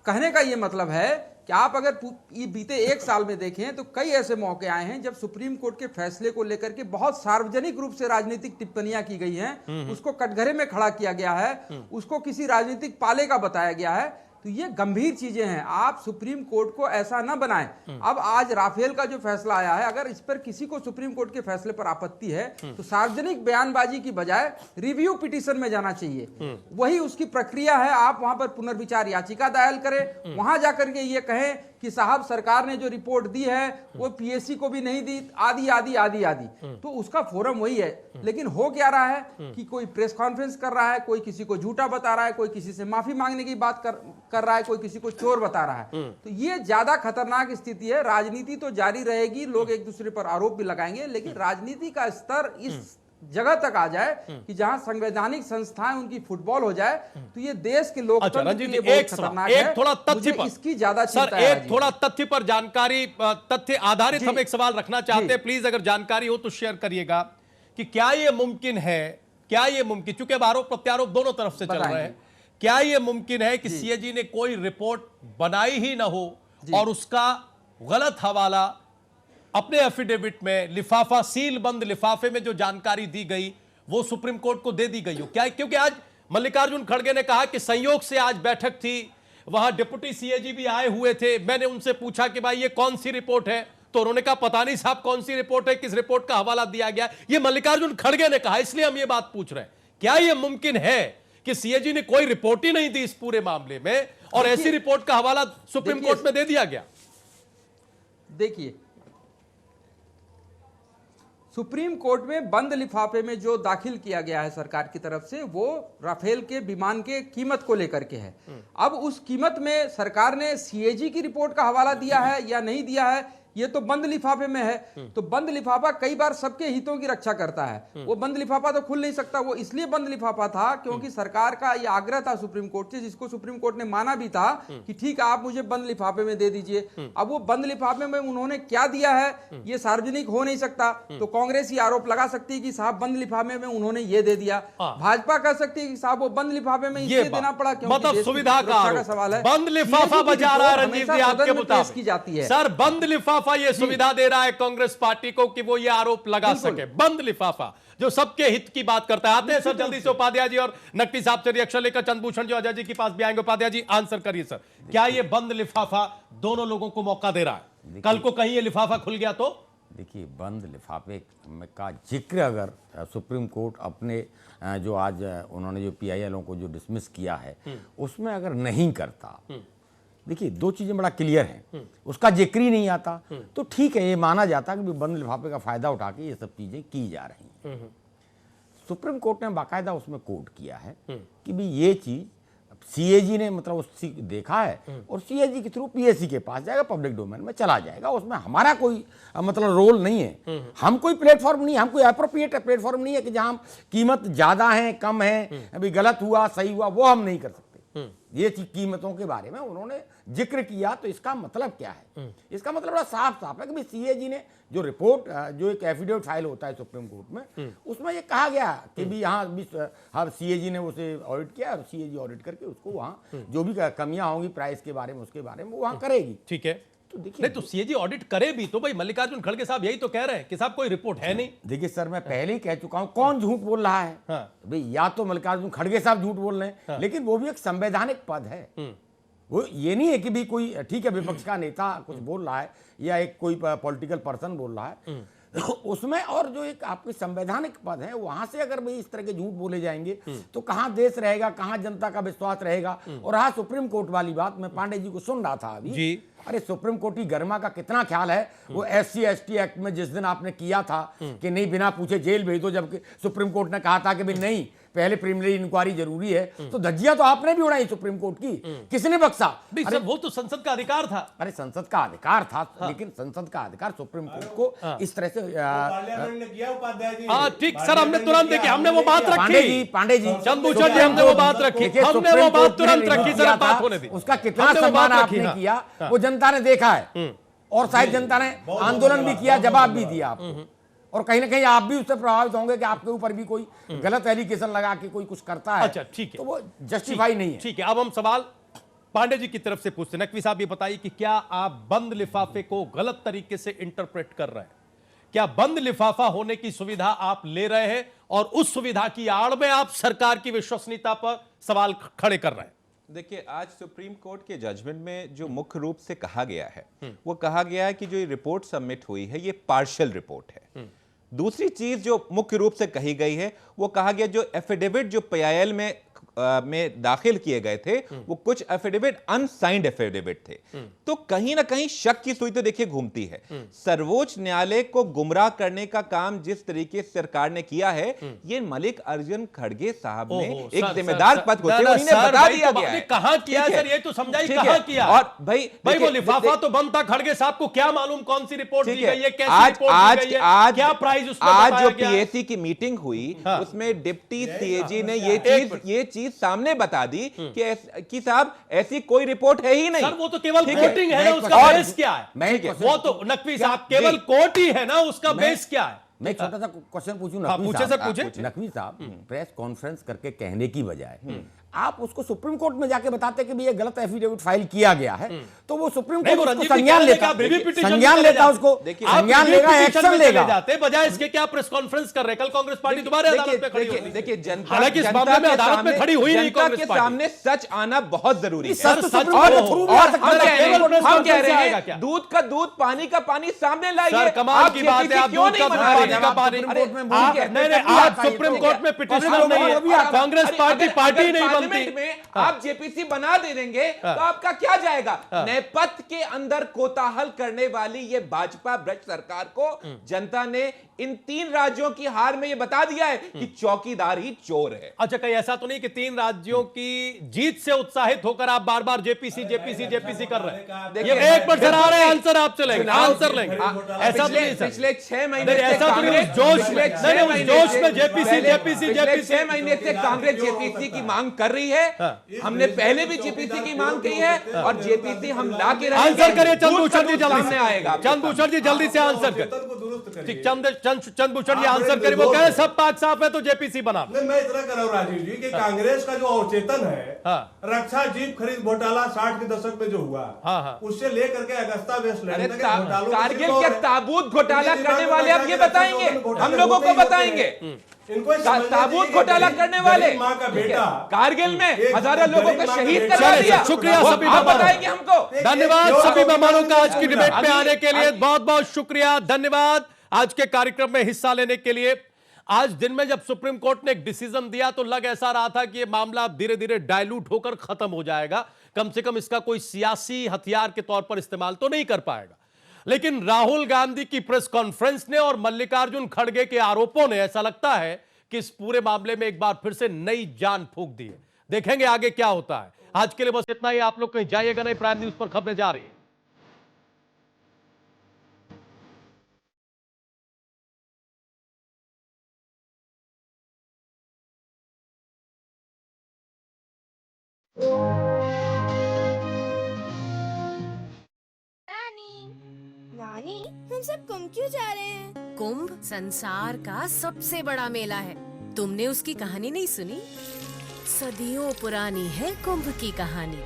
कहने का ये मतलब है कि आप अगर ये बीते 1 साल में देखें तो कई ऐसे मौके आए हैं जब सुप्रीम कोर्ट के फैसले को लेकर के बहुत सार्वजनिक रूप से राजनीतिक टिप्पणियां की गई हैं, उसको कटघरे में खड़ा किया गया है, उसको किसी राजनीतिक पाले का बताया गया है। तो ये गंभीर चीजें हैं। आप सुप्रीम कोर्ट को ऐसा ना बनाएं। अब आज राफेल का जो फैसला आया है, अगर इस पर किसी को सुप्रीम कोर्ट के फैसले पर आपत्ति है तो सार्वजनिक बयानबाजी की बजाय रिव्यू पिटीशन में जाना चाहिए। वही उसकी प्रक्रिया है। आप वहां पर पुनर्विचार याचिका दायर करें, वहां जाकर के ये कहें कि साहब सरकार ने जो रिपोर्ट दी है वो पीएससी को भी नहीं दी, आदि आदि आदि आदि। तो उसका फोरम वही है। लेकिन हो क्या रहा है कि कोई प्रेस कॉन्फ्रेंस कर रहा है, कोई किसी को झूठा बता रहा है, कोई किसी से माफी मांगने की बात कर रहा है, कोई किसी को चोर बता रहा है। तो ये ज्यादा खतरनाक स्थिति है। राजनीति तो जारी रहेगी, लोग एक दूसरे पर आरोप भी लगाएंगे, लेकिन राजनीति का स्तर इस जगह तक आ जाए कि जहां संवैधानिक संस्थाएं उनकी फुटबॉल हो जाए, तो ये देश के अच्छा लोकतंत्र के रंजीत लिए जी, बहुत एक सवाल, खतरनाक एक है। थोड़ा तथ्य मुझे पर इसकी ज्यादा सर, चिंता है एक राजीव। थोड़ा तथ्य पर जानकारी, तथ्य आधारित जी। हम एक सवाल रखना चाहते हैं, प्लीज अगर जानकारी हो तो शेयर करिएगा कि क्या ये मुमकिन है, क्या ये मुमकिन, चूंकि अब आरोप प्रत्यारोप दोनों तरफ से चल रहे हैं, क्या ये मुमकिन है कि सीएजी ने कोई रिपोर्ट बनाई ही ना हो और उसका गलत हवाला अपने एफिडेविट में, लिफाफा, सील बंद लिफाफे में जो जानकारी दी गई वो सुप्रीम कोर्ट को दे दी गई हो? क्या, क्योंकि आज मल्लिकार्जुन खड़गे ने कहा कि संयोग से आज बैठक थी, वहां डिप्टी सीएजी भी आए हुए थे, मैंने उनसे पूछा कि भाई ये कौन सी रिपोर्ट है, तो उन्होंने कहा पता नहीं साहब कौन सी रिपोर्ट है, किस रिपोर्ट का हवाला दिया गया। ये मल्लिकार्जुन खड़गे ने कहा, इसलिए हम ये बात पूछ रहे हैं, क्या ये मुमकिन है कि सीएजी ने कोई रिपोर्ट ही नहीं दी इस पूरे मामले में और ऐसी रिपोर्ट का हवाला सुप्रीम कोर्ट में दे दिया गया? देखिए, सुप्रीम कोर्ट में बंद लिफाफे में जो दाखिल किया गया है सरकार की तरफ से, वो राफेल के विमान के कीमत को लेकर के है। अब उस कीमत में सरकार ने सीएजी की रिपोर्ट का हवाला दिया है या नहीं दिया है, ये तो बंद लिफाफे में है। तो बंद लिफाफा कई बार सबके हितों की रक्षा करता है, वो बंद लिफाफा तो खुल नहीं सकता। वो इसलिए बंद लिफाफा था क्योंकि सरकार का ये आग्रह था सुप्रीम कोर्ट से, जिसको सुप्रीम कोर्ट ने माना भी था कि ठीक है आप मुझे बंद लिफाफे में दे दीजिए। अब वो बंद लिफाफे में उन्होंने क्या दिया है ये सार्वजनिक हो नहीं सकता, तो कांग्रेस ये आरोप लगा सकती है कि साहब बंद लिफाफे में उन्होंने ये दे दिया। भाजपा कह सकती है कि साहब वो बंद लिफाफे में इसलिए देना पड़ा क्योंकि मतलब देश की सुविधा का सुरक्षा आरोप। सवाल है। बंद लिफाफा CAG की बचा रहा है रिपोर्ट रंजीत जी हमेशा आपके सदन में पेश मुताबिक की जाती है। सर, बंद लिफाफा ये सुविधा दे रहा है कांग्रेस पार्टी को कि वो ये आरोप लगा सके। बंद लिफाफा जो सबके हित की बात करता है। आते हैं सर जल्दी से उपाध्याय जी और नकवी साहब से रिएक्शन लेकर, चंद्रभूषण जी अजय जी के पास भी आएंगे। उपाध्याय जी आंसर करिए सर, क्या ये बंद लिफाफा दोनों लोगों को मौका दे रहा है? कल को कहीं ये लिफाफा खुल गया तो? देखिए, बंद लिफाफे का जिक्र अगर सुप्रीम कोर्ट अपने जो आज उन्होंने जो पीआईएलों को जो डिसमिस किया है उसमें अगर नहीं करता, देखिए दो चीज़ें बड़ा क्लियर हैं, उसका जिक्र ही नहीं आता तो ठीक है, ये माना जाता कि बंद लिफाफे का फायदा उठा के ये सब चीज़ें की जा रही हैं। सुप्रीम कोर्ट ने बाकायदा उसमें कोट किया है कि भी ये चीज़ सीएजी ने मतलब उस देखा है और सीएजी के थ्रू पीएससी के पास जाएगा, पब्लिक डोमेन में चला जाएगा, उसमें हमारा कोई मतलब रोल नहीं है। हम कोई प्लेटफॉर्म नहीं, हम कोई अप्रोप्रिएट प्लेटफॉर्म नहीं है कि जहां कीमत ज़्यादा है कम है, अभी गलत हुआ सही हुआ वो हम नहीं कर सकते। ये कीमतों के बारे में उन्होंने जिक्र किया, तो इसका मतलब क्या है? इसका मतलब बड़ा साफ साफ है कि सीएजी ने जो रिपोर्ट, जो एक एफिडेविट फाइल होता है सुप्रीम कोर्ट में, उसमें ये कहा गया कि भी यहाँ सीएजी ने उसे ऑडिट किया और सीएजी ऑडिट करके उसको वहाँ जो भी कमियां होंगी प्राइस के बारे में उसके बारे में वो वहाँ करेगी। ठीक है, तो देखिए, नहीं तो सीएजी ऑडिट करे भी तो भाई मल्लिकार्जुन खड़गे साहब यही तो कह रहे हैं कि साहब कोई रिपोर्ट है नहीं। देखिए सर, मैं पहले ही कह चुका हूं कौन झूठ बोल रहा है। भाई या तो मल्लिकार्जुन खड़गे साहब झूठ बोल रहे हैं, लेकिन वो भी एक संवैधानिक पद है। वो ये नहीं है कि भी कोई ठीक है विपक्ष का नेता कुछ बोल रहा है या एक कोई पॉलिटिकल पर्सन बोल रहा है उसमें, और जो एक आपके संवैधानिक पद है वहां से अगर भाई इस तरह के झूठ बोले जाएंगे तो कहां देश रहेगा, कहां जनता का विश्वास रहेगा। और हाँ, सुप्रीम कोर्ट वाली बात मैं पांडे जी को सुन रहा था अभी जी। अरे सुप्रीम कोर्ट की गरिमा का कितना ख्याल है। वो SC/ST एक्ट में जिस दिन आपने किया था कि नहीं बिना पूछे जेल भेज दो, जबकि सुप्रीम कोर्ट ने कहा था कि भाई नहीं पहले प्रीलिमिनरी इंक्वायरी जरूरी है, तो धज्जियां तो आपने भी उड़ाई सुप्रीम कोर्ट की, किसने बख्शा? अरे वो तो संसद का अधिकार था। अरे संसद का अधिकार था, लेकिन संसद का अधिकार सुप्रीम कोर्ट को इस तरह से पार्लियामेंट ने किया उपाध्याय जी। हाँ ठीक सर, हमने तुरंत देखी, हमने वो बात रखी। पांडे जी चंद्रभूषण जी हमने वो बात रखी, हमने वो बात तुरंत रखी सर, बात होने दी। उसका कितना सम्मान आपने किया वो जनता ने देखा है, और शायद जनता ने आंदोलन भी किया, जवाब भी दिया आपको, और कहीं ना कहीं आप भी उससे प्रभावित होंगे कि आपके ऊपर भी कोई गलत एलिगेशन लगा के कोई कुछ करता है। अच्छा ठीक है, तो वो जस्टिफाई नहीं है। ठीक है, अब हम सवाल पांडे जी की तरफ से पूछते हैं। नकवी साहब ये बताइए कि क्या आप बंद लिफाफे को गलत तरीके से इंटरप्रेट कर रहे हैं? क्या बंद लिफाफा होने की सुविधा आप ले रहे हैं और उस सुविधा की आड़ में आप सरकार की विश्वसनीयता पर सवाल खड़े कर रहे हैं? देखिए, आज सुप्रीम कोर्ट के जजमेंट में जो मुख्य रूप से कहा गया है वो कहा गया है कि जो ये रिपोर्ट सबमिट हुई है ये पार्शियल रिपोर्ट है। दूसरी चीज जो मुख्य रूप से कही गई है वो कहा गया जो एफिडेविट जो पीआईएल में में दाखिल किए गए थे वो कुछ एफिडेविट अनसाइंड एफिडेविट थे। तो कहीं ना कहीं शक की सुई तो देखिए घूमती है। सर्वोच्च न्यायालय को गुमराह करने का काम जिस तरीके से सरकार ने किया है, ये मल्लिकार्जुन खड़गे साहब ने एक जिम्मेदार पद होते हुए उन्हें बता दिया गया है। कहां किया सर, ये तो समझाइए ठीक है। कहां किया। और भाई वो लिफाफा तो बंद था, खड़गे साहब को क्या मालूम कौन सी रिपोर्ट दी गई है, कैसी आज रिपोर्ट आज दी गई है, आज क्या प्राइस उसमें आज बताया जो गया है? पीएसी की मीटिंग हुई उसमें डिप्टी सीएजी ने एक ये चीज सामने बता दी कि साहब ऐसी कोई रिपोर्ट है ही नहीं। सर वो तो केवल ठीक है। कोटिंग है मैं ना, एक उसका क्वेश्चन- बेस क्या है? मैं एक क्वेश्चन- वो तो नकवी साहब केवल कोट ही है ना, उसका बेस क्या है? मैं एक छोटा सा क्वेश्चन पूछूं हाँ, नकवी पूछे साहब सर, का। पूछे। नकवी साहब प्रेस कॉन्फ्रेंस करके कहने की बजाय आप उसको सुप्रीम कोर्ट में जाके बताते कि भी ये गलत एफिडेविट फाइल किया गया है, तो वो सुप्रीम नहीं, कोर्ट वो उसको रंजीत जी संज्ञान कह रहे हैं कि लेता, आप review petition संज्ञान में चले लेता, जाते। उसको देखिए, संज्ञान review लेगा, petition एक्शन में चले लेगा। जाते, बजाय इसके क्या प्रेस कॉन्फ्रेंस कर रहे, कल कांग्रेस पार्टी दोबारा अदालत में खड़ी होगी। देखिए जनता हालांकि इस जनता मामले में के अदालत में सामने- खड़ी हुई नहीं जनता कांग्रेस के पार्टी। सामने सच आना बहुत जरूरी है। सर, तो सच सुप्रीम और- कोर्ट के थ्रू भी और आ सकता हम है। कह रहे केवल प्रेस हैं कॉन्फ्रेंस से आएगा क्या? दूध का दूध, पानी का पानी सामने लाइए। सर कमाल की बात है, आप क्यों दूध का नहीं दूध, बना पानी रहे? का पानी। सुप्रीम कोर्ट में आप बोल के- नहीं, नहीं, आप सुप्रीम कोर्ट में पिटिशनर नहीं है, कांग्रेस पार्टी पार्टी नहीं बनती। में आप जेपीसी बना दे देंगे तो आपका क्या जाएगा? नेपथ्य के अंदर कोताहल करने वाली ये भाजपा भ्रष्ट सरकार को जनता ने इन 3 राज्यों की हार में ये बता दिया है कि चौकीदार ही चोर है। अच्छा, कहीं ऐसा तो नहीं कि 3 राज्यों की जीत से उत्साहित होकर आप बार बार जेपीसी जेपीसी जेपीसी कर रहे हैं? देखिए, ये एक मिनट सर आ रहे हैं, आंसर आप चलेंगे, आंसर लेंगे। ऐसा तो नहीं सर, पिछले 6 महीने नहीं, से ऐसा तो नहीं, कांग्रेस उस जोश पिछले में- 6 नहीं, नहीं, उस महीने जोश से- में जेपीसी पहले- जेपीसी पिछले जेपीसी 6 महीने से कांग्रेस जेपीसी की मांग कर रही है। हमने पहले भी जेपीसी की मांग की है और जेपीसी हम ला के रहेंगे। आंसर करिए चंद दूध का भूषण जी, दूध जल्दी सामने से आएगा। चंद भूषण जी जल्दी से आंसर वेतन करें। को दुरुस्त करिए। ठीक, चंद भूषण जी आंसर करिए। वो कह रहे हैं सब पाक साफ है तो जेपीसी बना। नहीं, मैं इतना कर रहा हूँ राजीव जी कि कांग्रेस का जो अवचेतन है, हाँ। रक्षा जीप खरीद घोटाला 60 के दशक में जो हुआ, हाँ। उससे लेकर के अगस्ता वेस्टलैंड अरे तक के घोटालों का कारगिल सिलसिला के है। ताबूत घोटाला इनके करने दिमाग वाले में अब ये बैठा के बताएंगे, रक्षा घोटाले हम लोगों होते को ही होते बताएंगे। हैं। इनको समझना ताबूत चाहिए घोटाला कि करने वाले गरीब माँ का बेटा कारगिल में एक हजारों लोगों गरीब को माँ का शहीद बेटा- करवा चलिए, दिया। शुक्रिया वो सभी आप मेहमानों बताएंगे हमको। धन्यवाद सभी मेहमानों का आज की डिबेट में आने के लिए, अगली- बहुत बहुत शुक्रिया, धन्यवाद आज के कार्यक्रम में हिस्सा लेने के लिए। आज दिन में जब सुप्रीम कोर्ट ने एक डिसीजन दिया तो लग ऐसा रहा था कि यह मामला धीरे धीरे डाइल्यूट होकर खत्म हो जाएगा, कम से कम इसका कोई सियासी हथियार के तौर पर इस्तेमाल तो नहीं कर पाएगा। लेकिन राहुल गांधी की प्रेस कॉन्फ्रेंस ने और मल्लिकार्जुन खड़गे के आरोपों ने ऐसा लगता है कि इस पूरे मामले में एक बार फिर से नई जान फूंक दी है। देखेंगे आगे क्या होता है। आज के लिए बस इतना ही। आप लोग कहीं जाइएगा नहीं, प्राइम न्यूज पर खबरें जा रही है। नानी, हम सब कुंभ क्यों जा रहे हैं? कुंभ संसार का सबसे बड़ा मेला है। तुमने उसकी कहानी नहीं सुनी? सदियों पुरानी है कुंभ की कहानी।